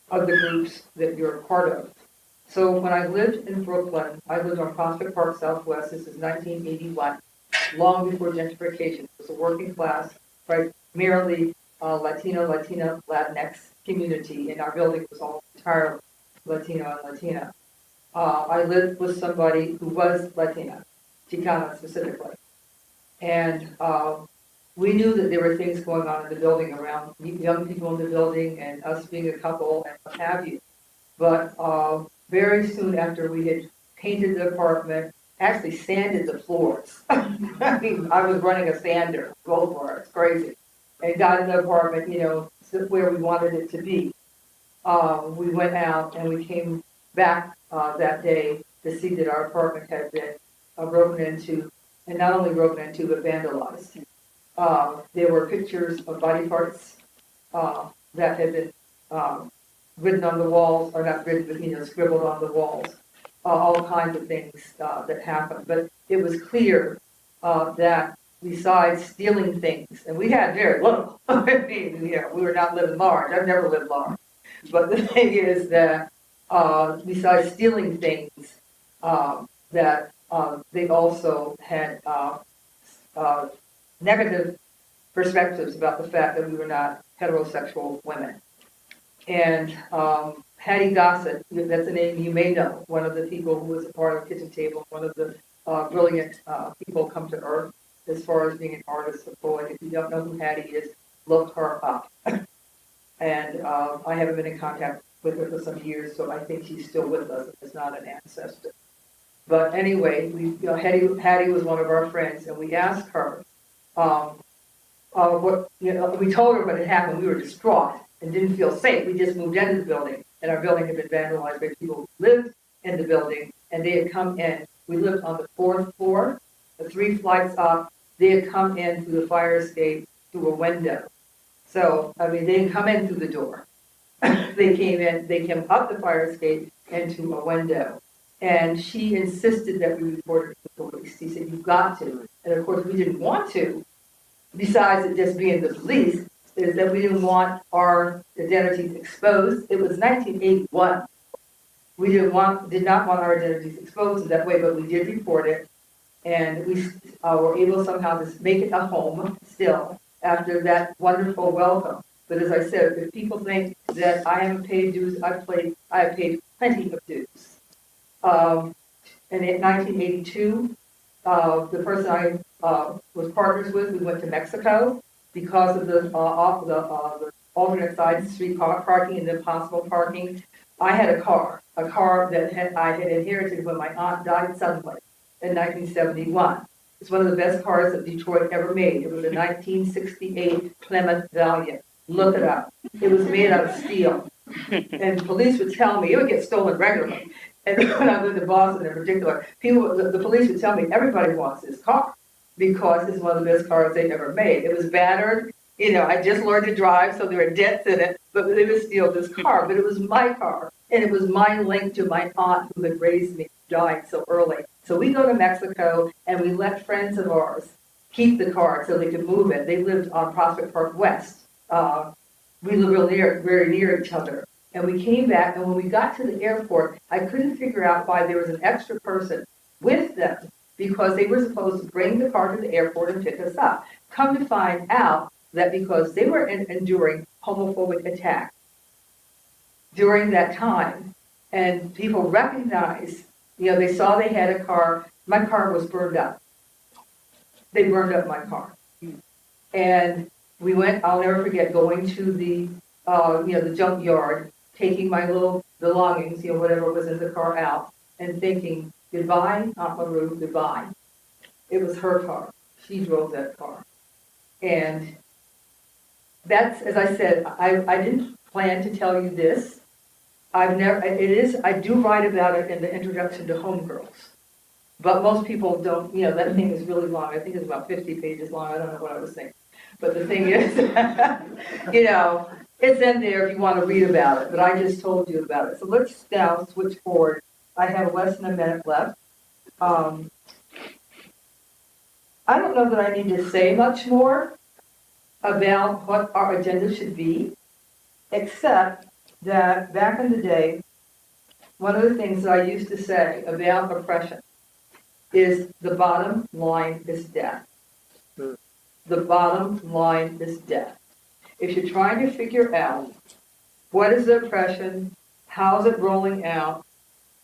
of the groups that you're a part of. So when I lived in Brooklyn, I lived on Prospect Park Southwest. This is 1981, long before gentrification. It was a working class, primarily Latino, Latinx community, and our building was all entirely Latino and Latina. I lived with somebody who was Latina, Chicana specifically. And we knew that there were things going on in the building around young people in the building and us being a couple and what have you. But very soon after we had painted the apartment, actually sanded the floors. I mean, I was running a sander, go for it, it's crazy. And got in the apartment, you know, where we wanted it to be. We went out and we came back that day to see that our apartment had been broken into, and not only broken into, but vandalized. There were pictures of body parts that had been written on the walls, or not written, but, you know, scribbled on the walls. All kinds of things that happened. But it was clear that besides stealing things, and we had very little. I mean, you know, we were not living large. I've never lived large. But the thing is that besides stealing things, that they also had negative perspectives about the fact that we were not heterosexual women. And Hattie Gossett, that's a name you may know, one of the people who was a part of Kitchen Table, one of the brilliant people come to Earth as far as being an artist, a poet. If you don't know who Hattie is, look her up. And I haven't been in contact with her for some years, so I think she's still with us. It's not an ancestor. But anyway, Hattie was one of our friends, and we asked her what, you know, we told her what had happened. We were distraught and didn't feel safe. We just moved into the building, and our building had been vandalized by people who lived in the building, and they had come in. We lived on the 4th floor, the 3 flights up. They had come in through the fire escape through a window. So, I mean, they didn't come in through the door. They came up the fire escape into a window. And she insisted that we report it to the police. She said, you've got to. And of course, we didn't want to. Besides it just being the police, is that we didn't want our identities exposed. It was 1981. We did not want our identities exposed in that way, but we did report it. And we were able somehow to make it a home still after that wonderful welcome. But as I said, if people think that I haven't paid dues, I have paid plenty of dues. And in 1982, the person I was partners with, we went to Mexico because of the alternate side street parking and the impossible parking. I had a car that I had inherited when my aunt died suddenly in 1971. It's one of the best cars that Detroit ever made. It was a 1968 Plymouth Valiant. Look it up. It was made out of steel. And police would tell me, it would get stolen regularly. And when I lived in Boston in particular, the police would tell me, everybody wants this car because it's one of the best cars they ever made. It was battered. You know, I just learned to drive, so there were dents in it, but they would steal this car. But it was my car, and it was my link to my aunt who had raised me, died so early. So we go to Mexico, and we let friends of ours keep the car so they could move it. They lived on Prospect Park West. We lived very near each other. And we came back, and when we got to the airport, I couldn't figure out why there was an extra person with them, because they were supposed to bring the car to the airport and pick us up. Come to find out that because they were enduring homophobic attack during that time. And people recognized, they saw they had a car. My car was burned up. They burned up my car. And we went, I'll never forget, going to the junkyard, taking my little belongings, whatever was in the car out, and thinking, goodbye, Aunt LaRue, goodbye. It was her car. She drove that car. And that's, as I said, I didn't plan to tell you this. I do write about it in the introduction to Homegirls. But most people don't, that thing is really long. I think it's about 50 pages long. I don't know what I was thinking. But the thing is, it's in there if you want to read about it. But I just told you about it. So let's now switch forward. I have less than a minute left. I don't know that I need to say much more about what our agenda should be, except that back in the day, one of the things that I used to say about oppression is the bottom line is death. The bottom line is death. If you're trying to figure out what is the oppression, how is it rolling out,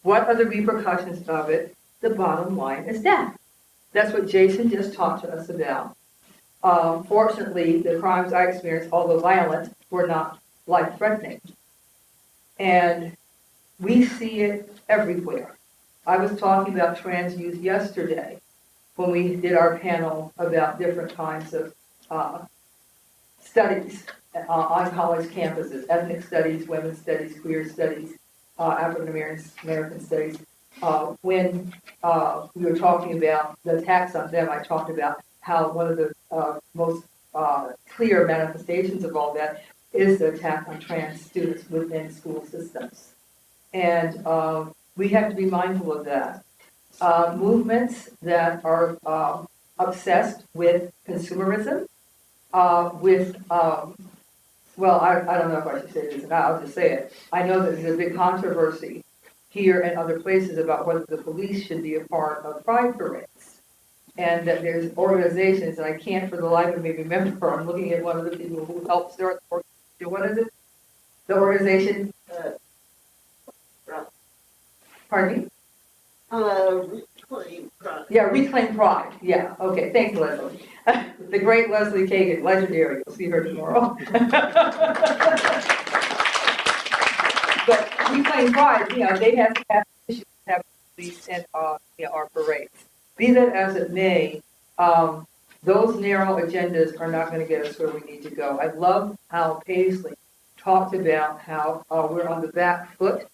what are the repercussions of it, the bottom line is death. That's what Jason just talked to us about. Fortunately, the crimes I experienced, although violent, were not life-threatening. And we see it everywhere. I was talking about trans youth yesterday when we did our panel about different kinds of studies on college campuses, ethnic studies, women's studies, queer studies, African American studies. When we were talking about the attacks on them, I talked about how one of the most clear manifestations of all that is the attack on trans students within school systems. And we have to be mindful of that. Movements that are obsessed with consumerism, well, I don't know if I should say this, and I'll just say it. I know that there's a big controversy here and other places about whether the police should be a part of pride parades. And that there's organizations, and I can't for the life of me remember, I'm looking at one of the people who helped start the organization. What is it? The organization? Pardon me? Reclaim Pride. Yeah, Reclaim Pride. Yeah, okay. Thanks, Leslie. The great Leslie Kagan, legendary. You'll see her tomorrow. But Reclaim Pride, they have to have issues, have police and our parades. Be that as it may, those narrow agendas are not going to get us where we need to go. I love how Paisley talked about how we're on the back foot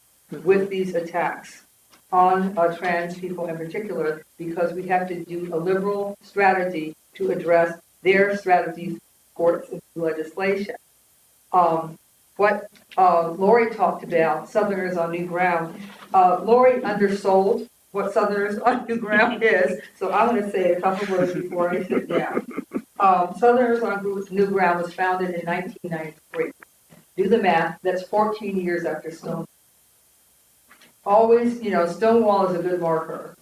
with these attacks on trans people in particular, because we have to do a liberal strategy to address their strategies for legislation. What Lorie talked about, Southerners on New Ground, Lorie undersold what Southerners on New Ground is, so I'm going to say a couple words before I sit down. Southerners on New Ground was founded in 1993. Do the math, that's 14 years after Stonewall. Always, Stonewall is a good marker.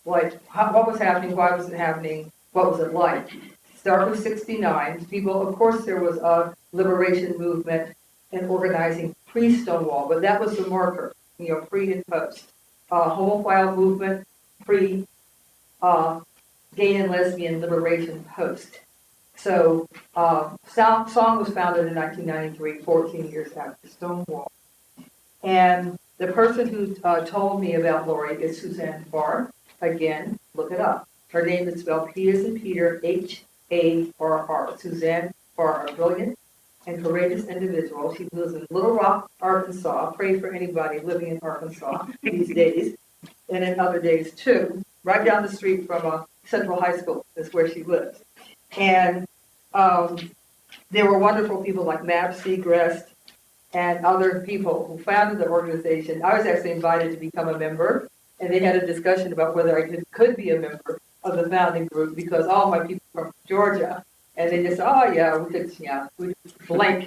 Like, what was happening, why was it happening, what was it like? Start with 69. People, of course, there was a liberation movement and organizing pre-Stonewall, but that was the marker, pre and post. Homophile movement, pre, gay and lesbian liberation post. So, Song was founded in 1993, 14 years after Stonewall. And the person who told me about Lorie is Suzanne Farr. Again, look it up. Her name is spelled P as in Peter, H-A-R-R. Suzanne Farr, a brilliant and courageous individual. She lives in Little Rock, Arkansas. Pray for anybody living in Arkansas these days, and in other days too. Right down the street from Central High School is where she lives. And there were wonderful people like Mab Segrest and other people who founded the organization. I was actually invited to become a member, and they had a discussion about whether I could be a member of the founding group, because all my people are from Georgia, and they just said, oh yeah, we blank,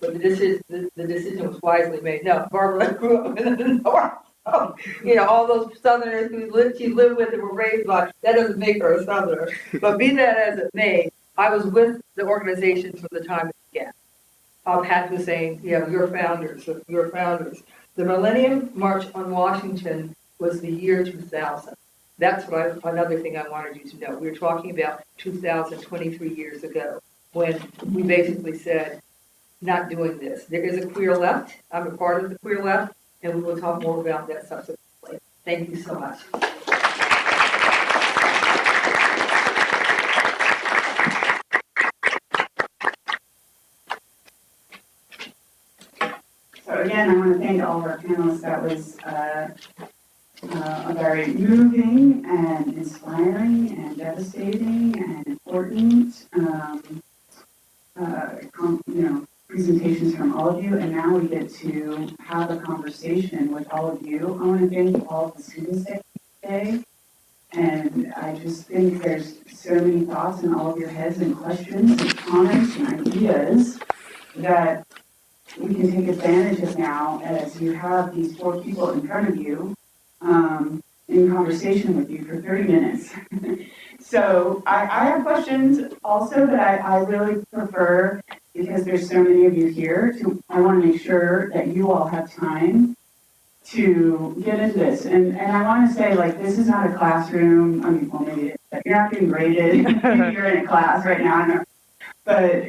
but the decision was wisely made. No, Barbara grew up in the North. Oh, all those Southerners she lived with and were raised by, that doesn't make her a Southerner. But be that as it may, I was with the organization from the time it began. Pat was saying, your founders, your founders. The Millennium March on Washington was the year 2000. That's another thing I wanted you to know. We were talking about 2023 years ago when we basically said, not doing this. There is a queer left. I'm a part of the queer left, and we will talk more about that subsequently. Thank you so much. So again, I want to thank all of our panelists. That was a very moving and inspiring and devastating and important, presentations from all of you. And now we get to have a conversation with all of you. I want to thank all of the students that came today. And I just think there's so many thoughts in all of your heads and questions and comments and ideas that we can take advantage of now as you have these 4 people in front of you in conversation with you for 30 minutes. So I have questions also, but I really prefer, because there's so many of you here, I want to make sure that you all have time to get into this. And I want to say, like, this is not a classroom. I mean, well, maybe it is, but you're not getting graded. Maybe you're in a class right now. But,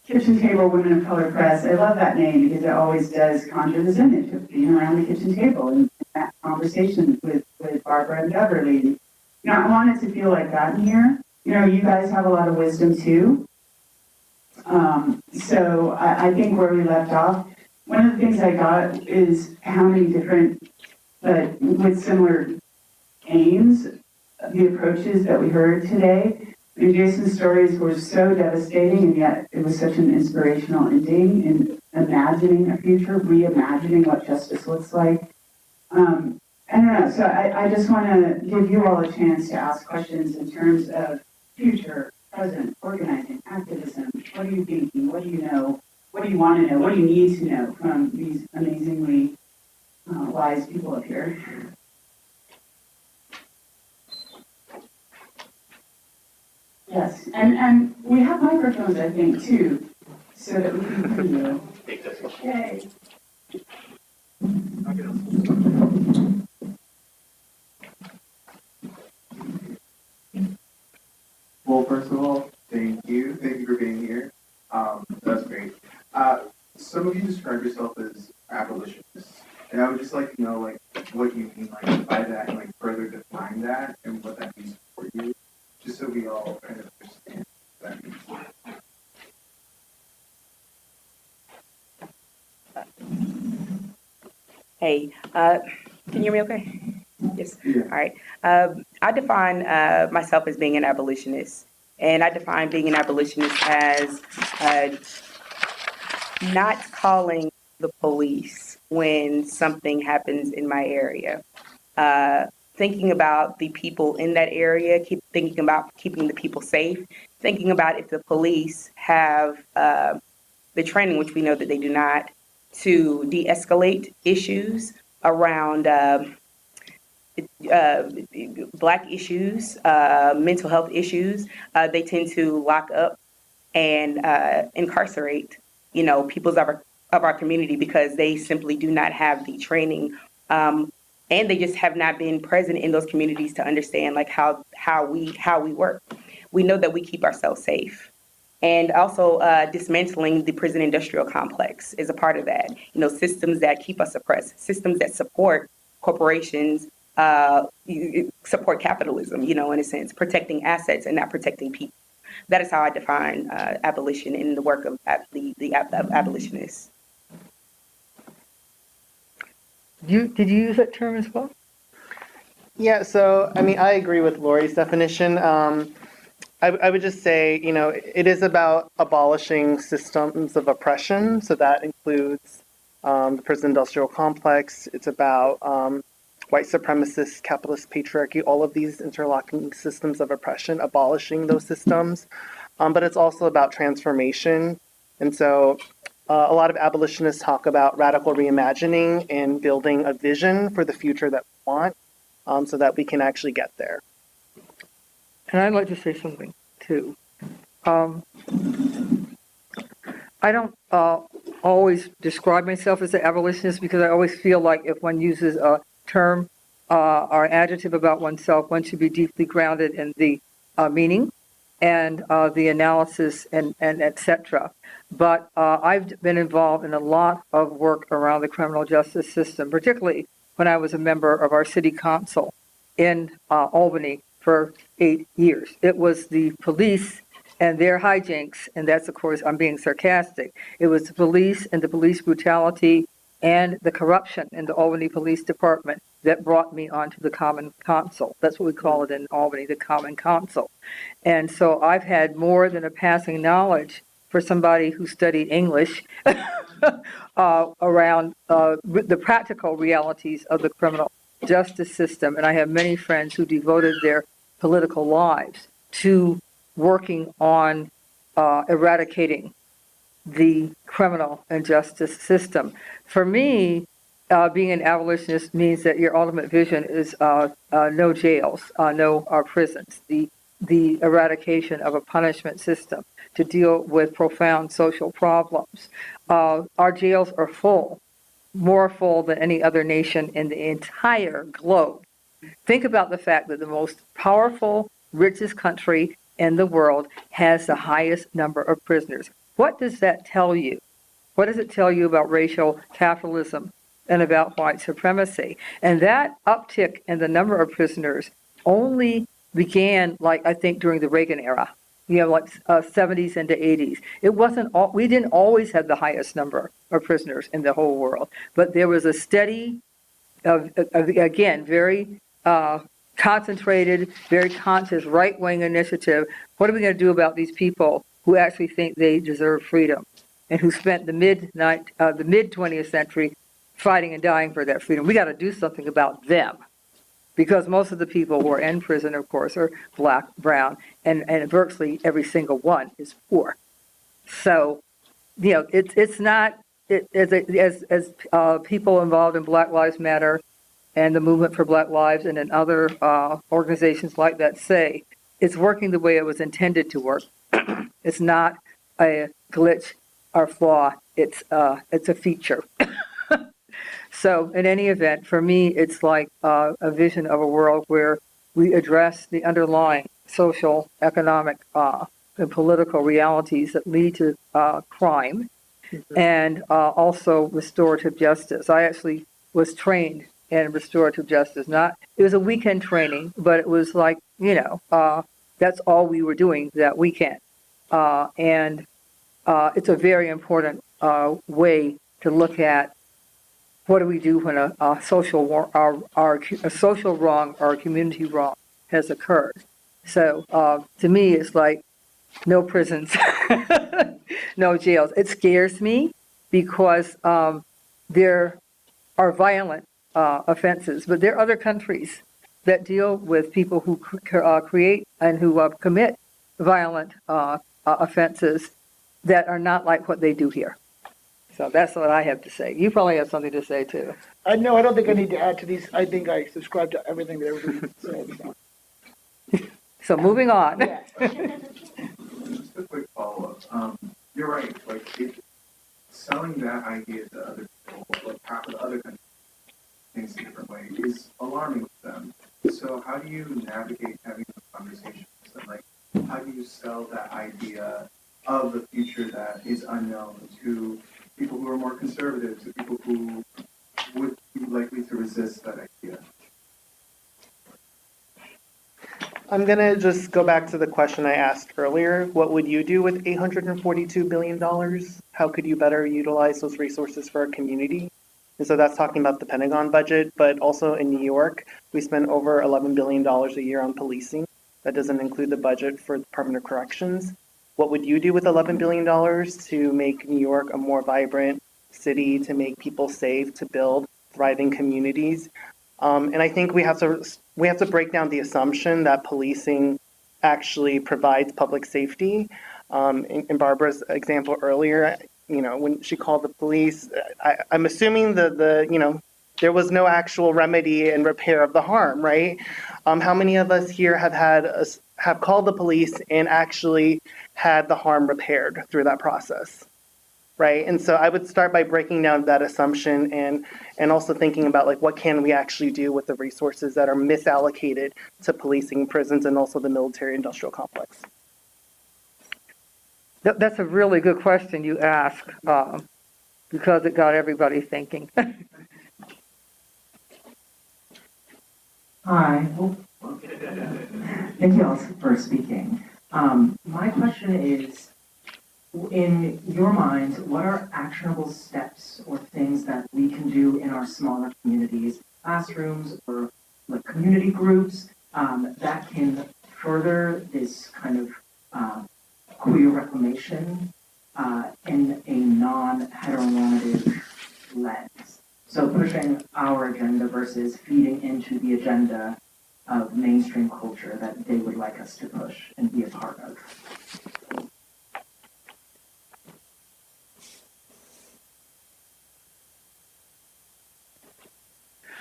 Kitchen Table Women of Color Press, I love that name because it always does conjure this image of being around the kitchen table and that conversation with Barbara and Beverly. I want it to feel like that in here. You guys have a lot of wisdom too. So I think where we left off, one of the things I got is how many different, but with similar aims, the approaches that we heard today. And Jason's stories were so devastating, and yet it was such an inspirational ending in imagining a future, reimagining what justice looks like. I don't know, so I just want to give you all a chance to ask questions in terms of future, present, organizing, activism. What are you thinking? What do you know? What do you want to know? What do you need to know from these amazingly wise people up here? Yes, and we have microphones, I think, too, so that we can hear you. Yay. Well, first of all, thank you. Thank you for being here. That's great. Some of you describe yourself as abolitionists, and I would just like to know, like, what you mean, like, by that, and like further define that and what that means for you, just so we all kind of understand what that means. Hey, can you hear me okay? Yes. Yeah. All right. I define myself as being an abolitionist, and I define being an abolitionist as not calling the police when something happens in my area. Thinking about the people in that area, thinking about keeping the people safe, thinking about if the police have the training, which we know that they do not, to de-escalate issues around Black issues, mental health issues. They tend to lock up and incarcerate, peoples of our community because they simply do not have the training, and they just have not been present in those communities to understand like how we work. We know that we keep ourselves safe. And also dismantling the prison industrial complex is a part of that. Systems that keep us oppressed, systems that support corporations, support capitalism, in a sense, protecting assets and not protecting people. That is how I define abolition in the work of the abolitionists. Did you use that term as well? Yeah, so, I agree with Lorie's definition. I would just say, it is about abolishing systems of oppression. So that includes the prison industrial complex. It's about white supremacist, capitalist patriarchy, all of these interlocking systems of oppression, abolishing those systems. But it's also about transformation. And so a lot of abolitionists talk about radical reimagining and building a vision for the future that we want so that we can actually get there. And I'd like to say something, too. I don't always describe myself as an abolitionist because I always feel like if one uses a term or an adjective about oneself, one should be deeply grounded in the meaning and the analysis and et cetera. But I've been involved in a lot of work around the criminal justice system, particularly when I was a member of our city council in Albany for 8 years. It was the police and their hijinks, and that's, of course, I'm being sarcastic. It was the police and the police brutality and the corruption in the Albany Police Department that brought me onto the Common Council. That's what we call it in Albany, the Common Council. And so I've had more than a passing knowledge for somebody who studied English around the practical realities of the criminal justice system. And I have many friends who devoted their political lives to working on eradicating the criminal and justice system. For me, being an abolitionist means that your ultimate vision is no jails, no prisons, the eradication of a punishment system to deal with profound social problems. Our jails are full, more full than any other nation in the entire globe. Think about the fact that the most powerful, richest country in the world has the highest number of prisoners. What does that tell you? What does it tell you about racial capitalism and about white supremacy? And that uptick in the number of prisoners only began, like, I think, during the Reagan era, like 70s into 80s. It wasn't we didn't always have the highest number of prisoners in the whole world, but there was a steady, again, very concentrated, very conscious right-wing initiative. What are we going to do about these people who actually think they deserve freedom and who spent the mid 20th century fighting and dying for that freedom? We got to do something about them, because most of the people who are in prison, of course, are black, brown, and virtually every single one is poor. So, it's not as people involved in Black Lives Matter and the movement for Black Lives and in other organizations like that say, it's working the way it was intended to work. It's not a glitch or flaw. It's a feature. So in any event, for me, it's like a vision of a world where we address the underlying social, economic, and political realities that lead to crime, and also restorative justice. I actually was trained in restorative justice. It was a weekend training, but it was like, that's all we were doing that weekend. And it's a very important way to look at what do we do when a social wrong or a community wrong has occurred. So to me, it's like no prisons, no jails. It scares me because there are violent offenses, but there are other countries that deal with people who create and who commit violent offenses that are not like what they do here. So that's what I have to say. You probably have something to say too. No, I don't think I need to add to these. I think I subscribe to everything that everybody said. So moving on. Yeah. Just a quick follow-up. You're right. Like, selling that idea to other people, like half of the other countries, things a different way, is alarming to them. So how do you navigate having those conversations? And, like, how do you sell that idea of the future that is unknown to people who are more conservative, to people who would be likely to resist that idea? I'm going to just go back to the question I asked earlier. What would you do with $842 billion? How could you better utilize those resources for our community? And so that's talking about the Pentagon budget, but also in New York, we spend over $11 billion a year on policing. That doesn't include the budget for the Department of Corrections. What would you do with $11 billion to make New York a more vibrant city, to make people safe, to build thriving communities? And I think we have to break down the assumption that policing actually provides public safety. In Barbara's example earlier, when she called the police, I'm assuming there was no actual remedy and repair of the harm, right? How many of us here have called the police and actually had the harm repaired through that process? right? And so I would start by breaking down that assumption and also thinking about like what can we actually do with the resources that are misallocated to policing, prisons, and also the military-industrial complex. That's a really good question you ask, because it got everybody thinking. Hi. Thank you all for speaking. My question is, in your minds, what are actionable steps or things that we can do in our smaller communities, classrooms, or like community groups that can further this kind of queer reclamation in a non-heteronormative lens? So pushing our agenda versus feeding into the agenda of mainstream culture that they would like us to push and be a part of.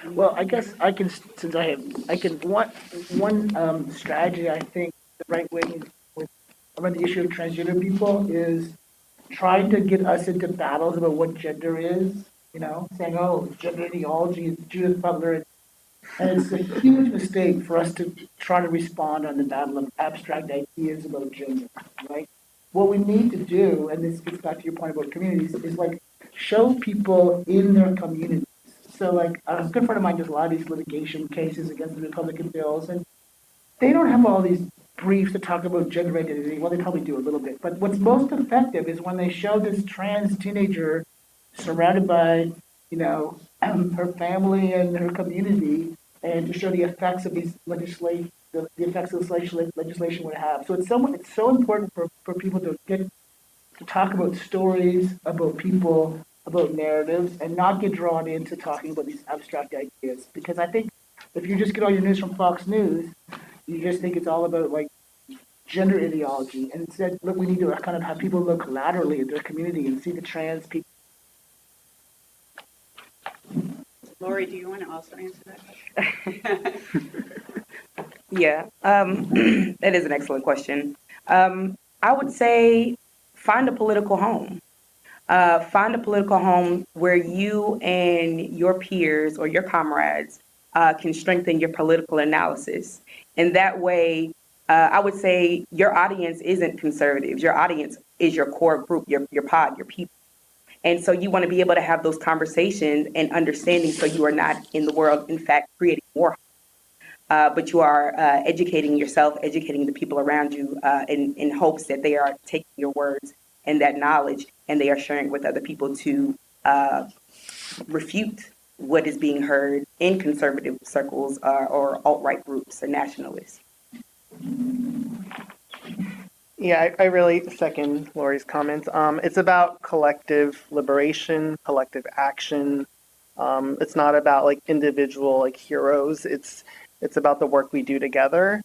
Well, I guess I can, since I can, one strategy I think the right way with around the issue of transgender people is trying to get us into battles about what gender is, you know, saying, oh, gender ideology is Judith Butler. And it's a huge mistake for us to try to respond on the battle of abstract ideas about gender, right? What we need to do, and this gets back to your point about communities, is like show people in their communities. So like a good friend of mine does a lot of these litigation cases against the Republican bills, and they don't have all these briefs to talk about gender identity. Well, they probably do a little bit, but what's most effective is when they show this trans teenager surrounded by, you know, her family and her community, and to show the effects of these legislation, the effects of this legislation would have. So it's so important for people to get to talk about stories, about people, about narratives, and not get drawn into talking about these abstract ideas. Because I think if you just get all your news from Fox News, you just think it's all about like gender ideology. And instead, look, we need to kind of have people look laterally at their community and see the trans people. Lorie, do you want to also answer that question? Yeah, that is an excellent question. I would say find a political home. Find a political home where you and your peers or your comrades can strengthen your political analysis. And that way, I would say your audience isn't conservatives. Your audience is your core group, your pod, your people. And so you want to be able to have those conversations and understanding so you are not in the world, in fact, creating more, but you are educating yourself, educating the people around you in hopes that they are taking your words and that knowledge and they are sharing with other people to refute what is being heard in conservative circles or alt-right groups or nationalists. Yeah, I really second Lorie's comments. It's about collective liberation, collective action. It's not about like individual like heroes. It's about the work we do together.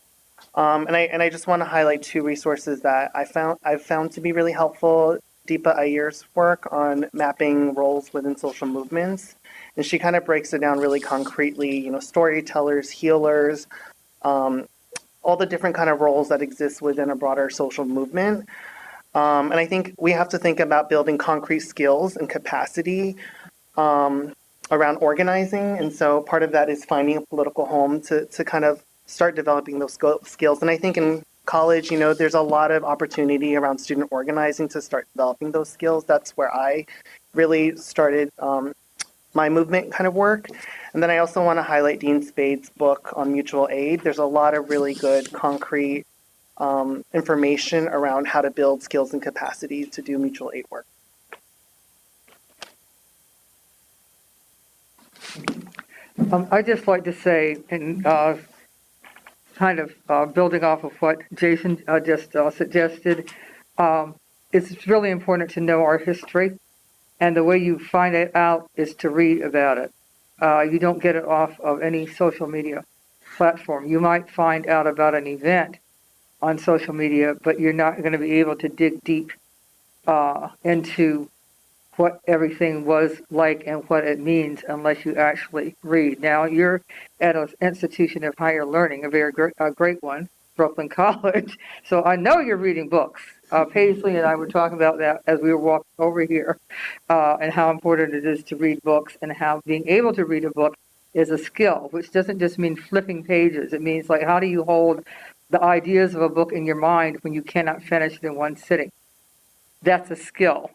And I just want to highlight two resources that I've found to be really helpful. Deepa Iyer's work on mapping roles within social movements, and she kind of breaks it down really concretely. You know, storytellers, healers. All the different kind of roles that exist within a broader social movement. And I think we have to think about building concrete skills and capacity around organizing. And so part of that is finding a political home to kind of start developing those skills. And I think in college, you know, there's a lot of opportunity around student organizing to start developing those skills. That's where I really started my movement kind of work. And then I also want to highlight Dean Spade's book on mutual aid. There's a lot of really good concrete information around how to build skills and capacity to do mutual aid work. I'd just like to say, and kind of building off of what Jason just suggested, it's really important to know our history. And the way you find it out is to read about it. You don't get it off of any social media platform. You might find out about an event on social media, but you're not going to be able to dig deep into what everything was like and what it means unless you actually read. Now, you're at an institution of higher learning, a great one, Brooklyn College, so I know you're reading books. Paisley and I were talking about that as we were walking over here, and how important it is to read books, and how being able to read a book is a skill, which doesn't just mean flipping pages. It means, like, how do you hold the ideas of a book in your mind when you cannot finish it in one sitting? That's a skill.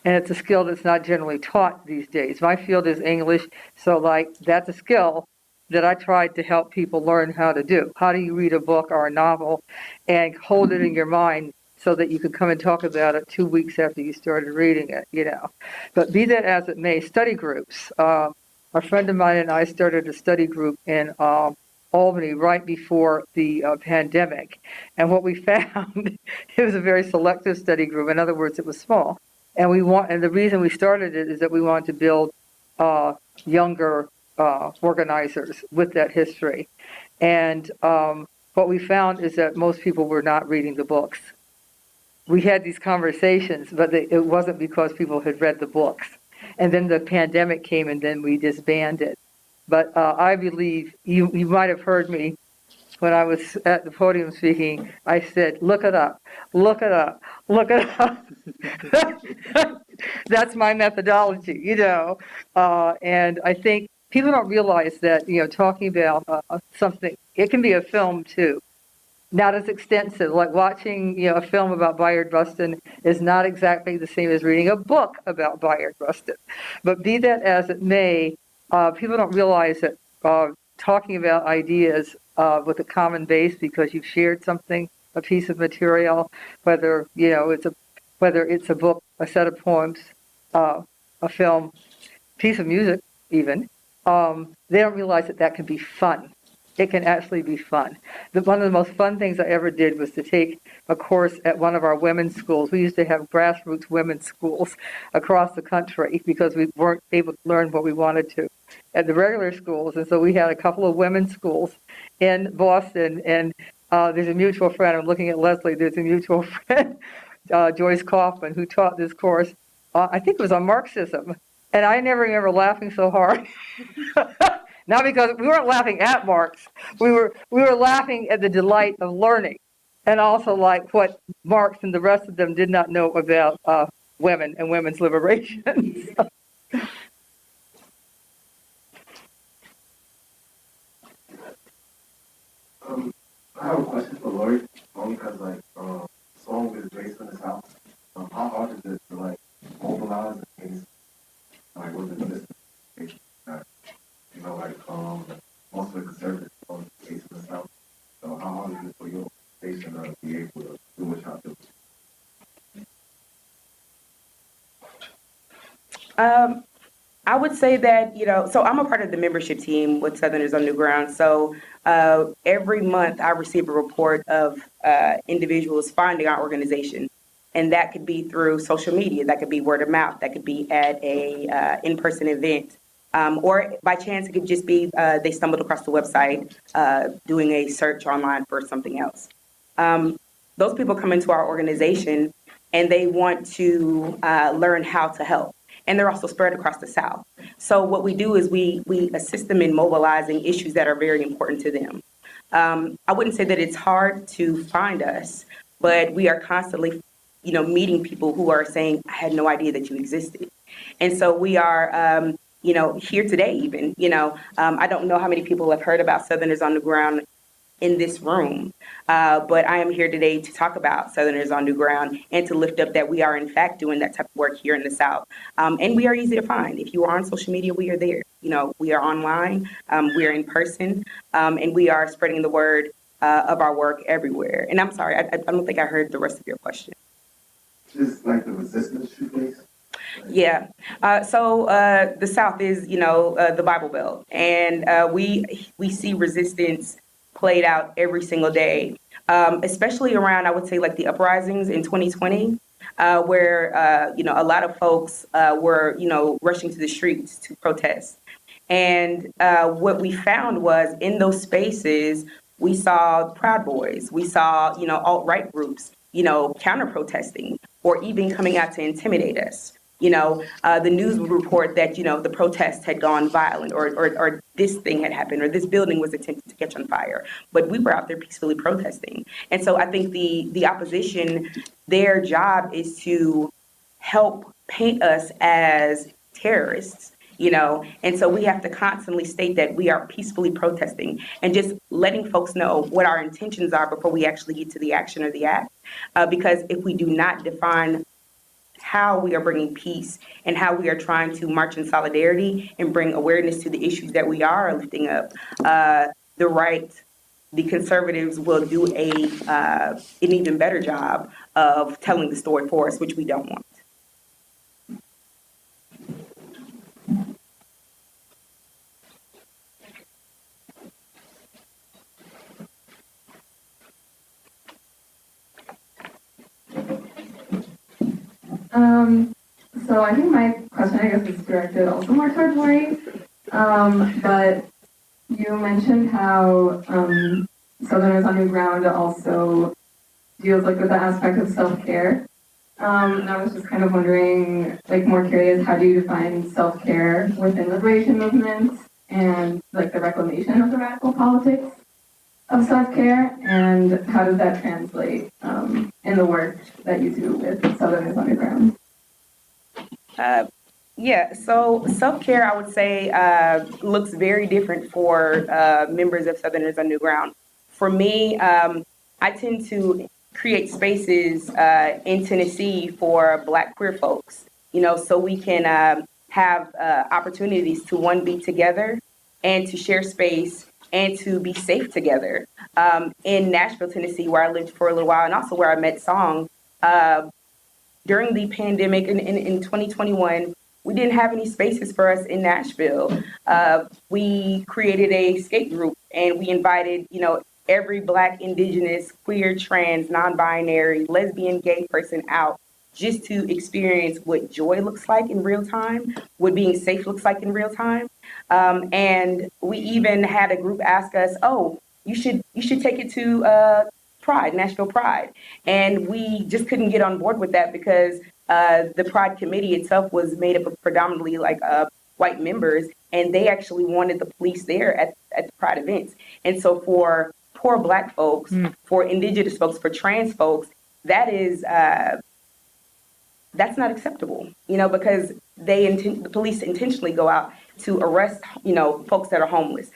And it's a skill that's not generally taught these days. My field is English, so, like, that's a skill that I tried to help people learn how to do. How do you read a book or a novel and hold it in your mind so that you could come and talk about it 2 weeks after you started reading it, you know? But be that as it may, study groups. A friend of mine and I started a study group in Albany right before the pandemic. And what we found, it was a very selective study group. In other words, it was small. And the reason we started it is that we wanted to build younger organizers with that history. And what we found is that most people were not reading the books. We had these conversations, but it wasn't because people had read the books. And then the pandemic came, and then we disbanded. But I believe you might have heard me when I was at the podium speaking. I said, look it up, look it up, look it up. That's my methodology, you know. And I think people don't realize that, you know, talking about something, it can be a film too. Not as extensive, like watching, you know, a film about Bayard Rustin is not exactly the same as reading a book about Bayard Rustin. But be that as it may, people don't realize that talking about ideas with a common base, because you've shared something, a piece of material, whether, you know, whether it's a book, a set of poems, a film, piece of music even, they don't realize that that can be fun. It can actually be fun. One of the most fun things I ever did was to take a course at one of our women's schools. We used to have grassroots women's schools across the country because we weren't able to learn what we wanted to at the regular schools. And so we had a couple of women's schools in Boston. And there's a mutual friend, I'm looking at Leslie, there's a mutual friend, Joyce Kaufman, who taught this course. I think it was on Marxism. And I never remember laughing so hard. Not because we weren't laughing at Marx, we were laughing at the delight of learning, and also like what Marx and the rest of them did not know about women and women's liberation. I have a question for Lorie, only because like song with race in the South. How hard is it to like mobilize against like with the system? You know, like most of the conservatives on the case in the South. So how hard is it for your station to be able to do what y'all do? I would say that, you know, so I'm a part of the membership team with Southerners on New Ground. So every month I receive a report of individuals finding our organization. And that could be through social media, that could be word of mouth, that could be at a in-person event. Or by chance, it could just be they stumbled across the website doing a search online for something else. Those people come into our organization and they want to learn how to help. And they're also spread across the South. So what we do is we assist them in mobilizing issues that are very important to them. I wouldn't say that it's hard to find us, but we are constantly, you know, meeting people who are saying, I had no idea that you existed. And so we are, you know, here today even, you know, I don't know how many people have heard about Southerners on the Ground in this room, but I am here today to talk about Southerners on New Ground and to lift up that we are in fact doing that type of work here in the South. And we are easy to find. If you are on social media, we are there. You know, we are online, we are in person, and we are spreading the word of our work everywhere. And I'm sorry, I don't think I heard the rest of your question. Just like the resistance you face? Yeah. So the South is, you know, the Bible Belt, and we see resistance played out every single day, especially around, I would say, like the uprisings in 2020, where, you know, a lot of folks were, you know, rushing to the streets to protest. And what we found was in those spaces, we saw Proud Boys, we saw, you know, alt-right groups, you know, counter-protesting or even coming out to intimidate us. You know, the news would report that, you know, the protests had gone violent or this thing had happened or this building was attempted to catch on fire. But we were out there peacefully protesting. And so I think the opposition their job is to help paint us as terrorists, and so we have to constantly state that we are peacefully protesting and just letting folks know what our intentions are before we actually get to the action or the act. Because if we do not define how we are bringing peace and how we are trying to march in solidarity and bring awareness to the issues that we are lifting up, the conservatives will do an even better job of telling the story for us, which we don't want. So I think my question, I guess, is directed also more towards Lorie. But you mentioned how Southerners on New Ground also deals with the aspect of self-care. And I was just kind of wondering, more curious, how do you define self-care within liberation movements and the reclamation of the radical politics of self-care, and how does that translate in the work that you do with Southerners on New Ground? So self-care, I would say, looks very different for members of Southerners on New Ground. For me, I tend to create spaces in Tennessee for Black queer folks, so we can have opportunities to, one, be together and to share space and to be safe together. In Nashville, Tennessee, where I lived for a little while, and also where I met Song, during the pandemic in 2021, we didn't have any spaces for us in Nashville. We created a skate group, and we invited, every Black, Indigenous, queer, trans, non-binary, lesbian, gay person out just to experience what joy looks like in real time, what being safe looks like in real time. And we even had a group ask us, "Oh, you should take it to Pride, Nashville Pride," and we just couldn't get on board with that because the Pride committee itself was made up of predominantly white members, and they actually wanted the police there at the Pride events. And so for poor Black folks, for Indigenous folks, for trans folks, that is that's not acceptable, because the police intentionally go out to arrest, folks that are homeless,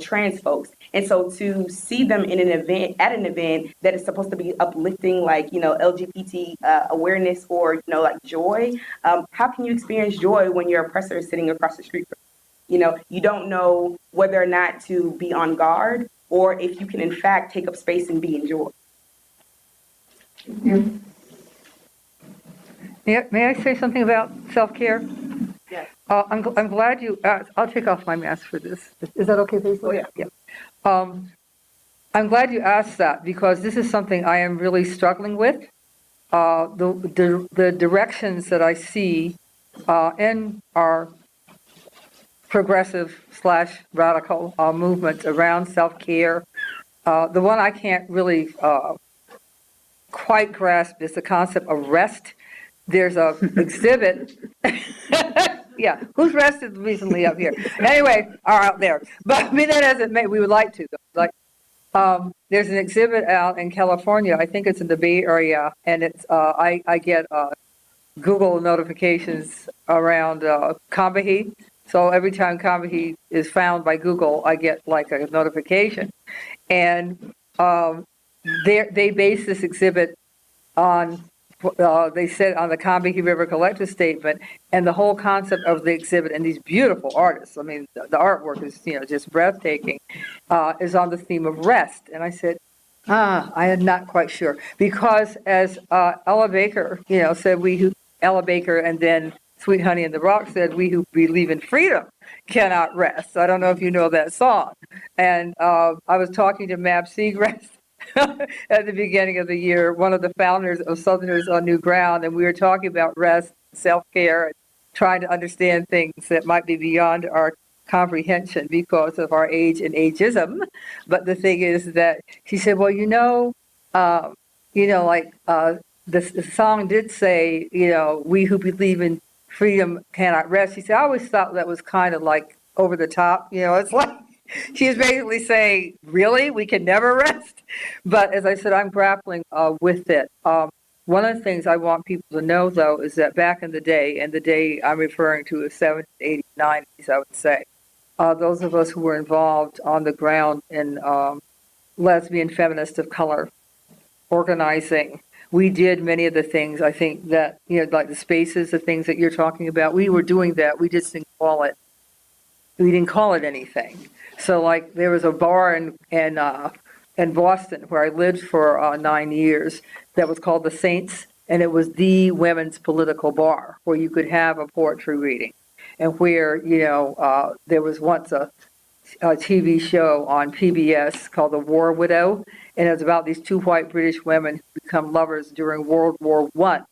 trans folks. And so to see them at an event that is supposed to be uplifting, LGBT awareness or, joy, how can you experience joy when your oppressor is sitting across the street from you? You don't know whether or not to be on guard or if you can, in fact, take up space and be in joy. Yeah. Yeah, may I say something about self-care? Yes. I'm glad you asked. I'll take off my mask for this. Is that okay, Paisley? Oh, yeah. I'm glad you asked that because this is something I am really struggling with. The directions that I see in our progressive/radical movements around self-care. The one I can't really quite grasp is the concept of rest. There's a exhibit. Yeah, who's rested recently up here? Anyway, or out there. But that hasn't made. We would like to. There's an exhibit out in California. I think it's in the Bay Area, and it's I get Google notifications around Combahee. So every time Combahee is found by Google, I get a notification, and they base this exhibit on. They said on the Combahee River Collective Statement, and the whole concept of the exhibit and these beautiful artists. I mean, the artwork is just breathtaking. Is on the theme of rest, and I said, I am not quite sure because as Ella Baker, said Ella Baker, and then Sweet Honey in the Rock said, "We who believe in freedom cannot rest." I don't know if you know that song, and I was talking to Mab Seagrass. At the beginning of the year, one of the founders of Southerners on New Ground, and we were talking about rest, self-care, and trying to understand things that might be beyond our comprehension because of our age and ageism. But the thing is that she said, well, the song did say, we who believe in freedom cannot rest. She said, I always thought that was kind of over the top. It's like, she's basically saying, really, we can never rest? But as I said, I'm grappling with it. One of the things I want people to know, though, is that back in the day, and the day I'm referring to is 70s, 80s, 90s, I would say, those of us who were involved on the ground in lesbian feminists of color organizing, we did many of the things, I think, that, like the spaces, the things that you're talking about, we were doing that. We just didn't call it, anything. So, like, there was a bar in Boston where I lived for 9 years that was called the Saints, and it was the women's political bar where you could have a poetry reading, and where, there was once a TV show on PBS called The War Widow, and it was about these two white British women who become lovers during World War I.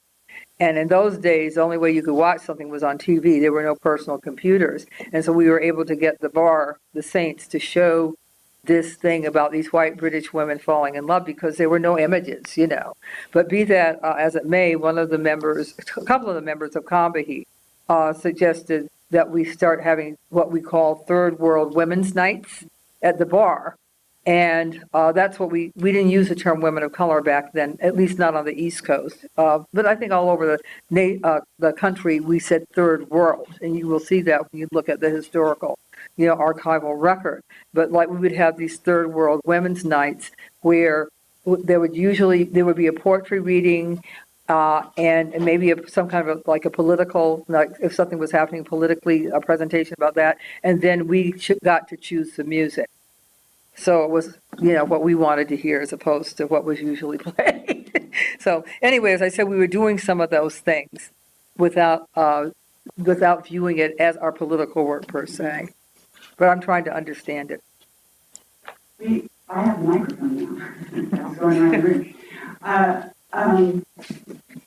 And in those days, the only way you could watch something was on TV. There were no personal computers. And so we were able to get the bar, the Saints, to show this thing about these white British women falling in love because there were no images, But be that as it may, a couple of the members of Combahee suggested that we start having what we call third world women's nights at the bar. And that's what we didn't use the term women of color back then, at least not on the East Coast. But I think all over the country, we said third world. And you will see that when you look at the historical, archival record. But like we would have these third world women's nights where there would be a poetry reading, and maybe some kind of a political, like if something was happening politically, a presentation about that. And then we got to choose the music. So it was, what we wanted to hear as opposed to what was usually played. So anyway, as I said, we were doing some of those things without viewing it as our political work per se. But I'm trying to understand it. I have a microphone now. That's going around the room. I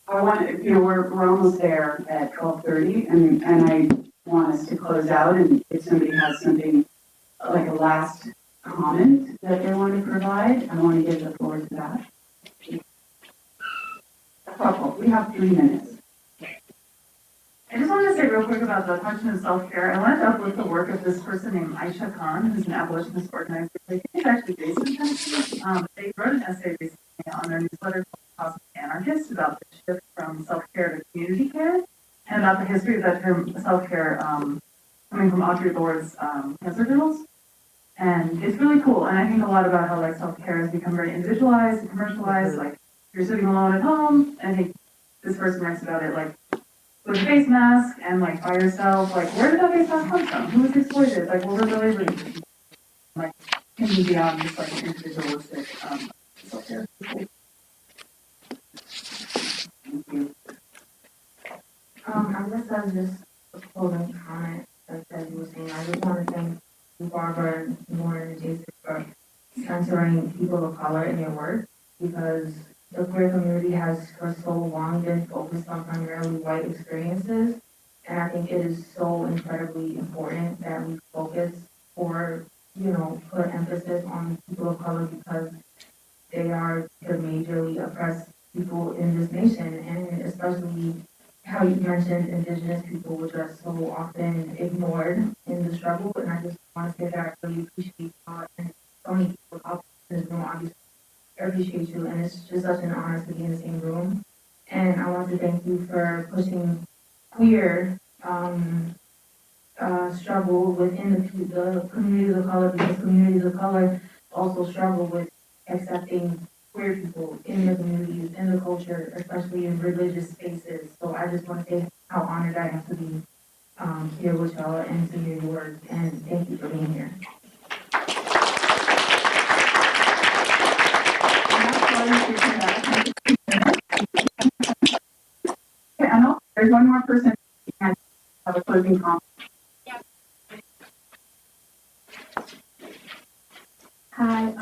want, we're almost there at 12:30, and I want us to close out. And if somebody has something like a last comment that they want to provide, I want to give the floor to that. We have 3 minutes. I just wanted to say real quick about the question of self-care. I wanted to uplift the work of this person named Aisha Khan, who's an abolitionist organizer. I think it's actually based in Tennessee. They wrote an essay recently on their newsletter called Cosmic Anarchist about the shift from self-care to community care, and about the history of that term self-care coming from Audre Lorde's Cancer Journals. And it's really cool. And I think a lot about how self-care has become very individualized and commercialized. Like, you're sitting alone at home, and I think this person writes about it with a face mask and by yourself. Where did that face mask come from? Who was exploited? What were the labor? Thinking beyond just individualistic self-care. Thank you. I guess that's just a closing comment that you were saying. I just want to thank Barbara, Lauren, and Jason for censoring people of color in their work, because the queer community has for so long been focused on primarily white experiences, and I think it is so incredibly important that we focus or, put emphasis on people of color, because they are the majorly oppressed people in this nation, and especially how you mentioned indigenous people, which are so often ignored in the struggle. And I just want to say that I really appreciate and so many people out in this room, obviously, I appreciate you, and it's just such an honor to be in the same room. And I want to thank you for pushing queer struggle within the communities of color, because communities of color also struggle with accepting queer people in the communities, in the culture, especially in religious spaces. So I just want to say how honored I am to be here with y'all and to hear your work, and thank you for being here. Okay, I know there's one more person who has a closing comment. Hi,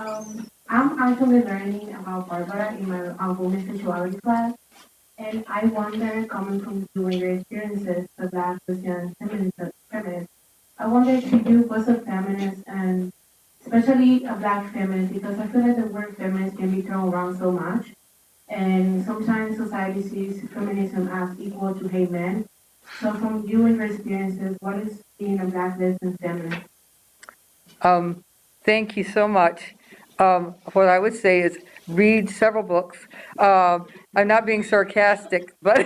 I'm actually learning about Barbara in my women's sexuality class, and I wonder, coming from you and your experiences as Black Christian feminist, I wonder, could you was a feminist, and especially a Black feminist, because I feel like the word feminist can be thrown around so much, and sometimes society sees feminism as equal to hate men. So from you and your experiences, what is being a Black lesbian feminist? Thank you so much. What I would say is read several books. I'm not being sarcastic, but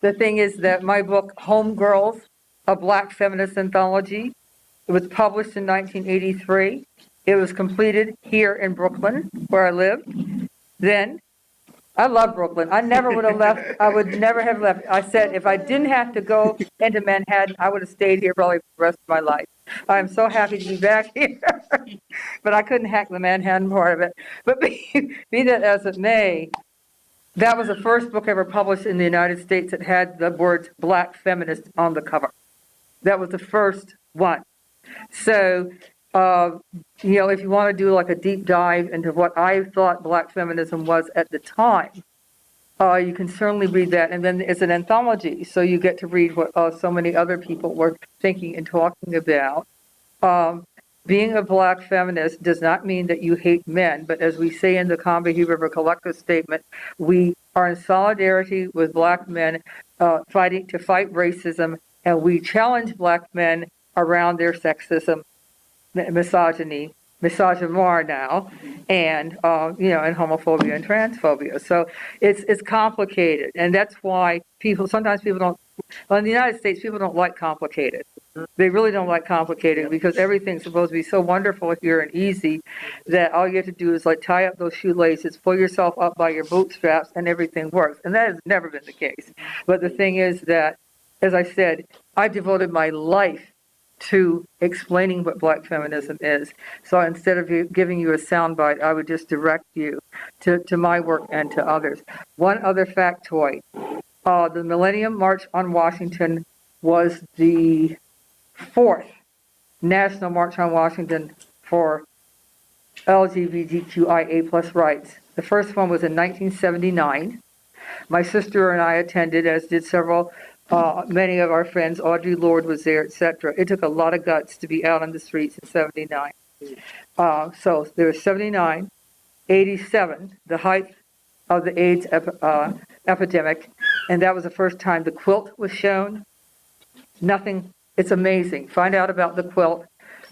the thing is that my book, Homegirls, a Black Feminist Anthology, it was published in 1983. It was completed here in Brooklyn, where I lived. Then, I love Brooklyn. I never would have left. I would never have left. I said if I didn't have to go into Manhattan, I would have stayed here probably for the rest of my life. I'm so happy to be back here. But I couldn't hack the Manhattan part of it. But be that as it may, that was the first book ever published in the United States that had the words Black Feminist on the cover. That was the first one. So, if you want to do like a deep dive into what I thought Black feminism was at the time, you can certainly read that. And then it's an anthology, so you get to read what so many other people were thinking and talking about. Being a Black feminist does not mean that you hate men, but as we say in the Combahee River Collective Statement, we are in solidarity with Black men fighting to fight racism, and we challenge Black men around their sexism, misogyny, misogynoir now, and and homophobia and transphobia. So it's complicated, and that's why sometimes people don't. Well, in the United States, people don't like complicated. They really don't like complicated because everything's supposed to be so wonderful here and easy that all you have to do is like tie up those shoelaces, pull yourself up by your bootstraps, and everything works. And that has never been the case. But the thing is that, as I said, I devoted my life to explaining what Black feminism is. So instead of giving you a soundbite, I would just direct you to my work and to others. One other factoid. The Millennium March on Washington was the 4th National March on Washington for LGBTQIA plus rights. The first one was in 1979. My sister and I attended, as did many of our friends. Audre Lorde was there, etc. It took a lot of guts to be out on the streets in 79. So there was 79, 87, the height of the AIDS epidemic, and that was the first time the quilt was shown. Nothing. It's amazing. Find out about the quilt.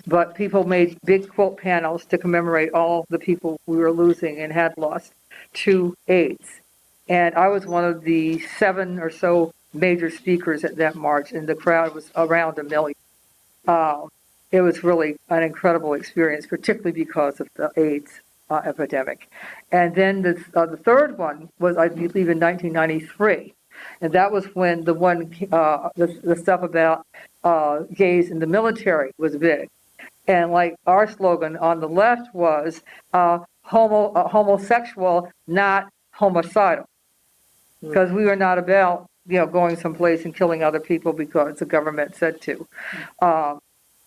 But people made big quilt panels to commemorate all the people we were losing and had lost to AIDS. And I was one of the 7 or so major speakers at that march, and the crowd was around 1 million. It was really an incredible experience, particularly because of the AIDS epidemic. And then the third one was, I believe, in 1993. And that was when the stuff about gays in the military was big. And like our slogan on the left was homosexual, not homicidal. Because we were not about, going someplace and killing other people because the government said to.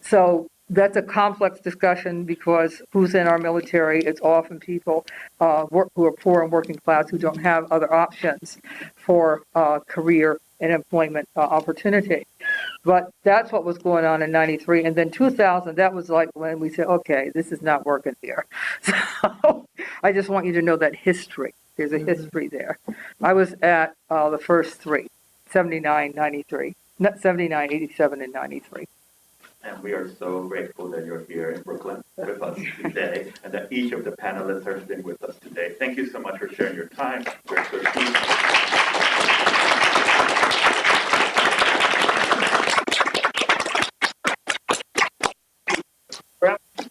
So that's a complex discussion because who's in our military? It's often people who are poor and working class who don't have other options for career and employment opportunity. But that's what was going on in 93. And then 2000, that was like when we said, okay, this is not working here. So I just want you to know that history. There's a history there. I was at the first 3, 79, 93. Not 79, 87, and 93. And we are so grateful that you're here in Brooklyn with us today, and that each of the panelists has been with us today. Thank you so much for sharing your time, your expertise.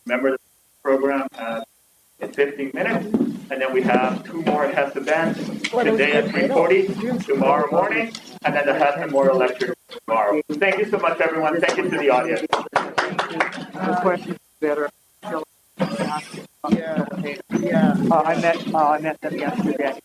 Remember the program in 15 minutes, and then we have 2 more Hess events today at 3:40, tomorrow morning, and then the Hess Memorial Lecture tomorrow. Thank you so much, everyone. Thank you to the audience. The questions better. Yeah. I met them yesterday.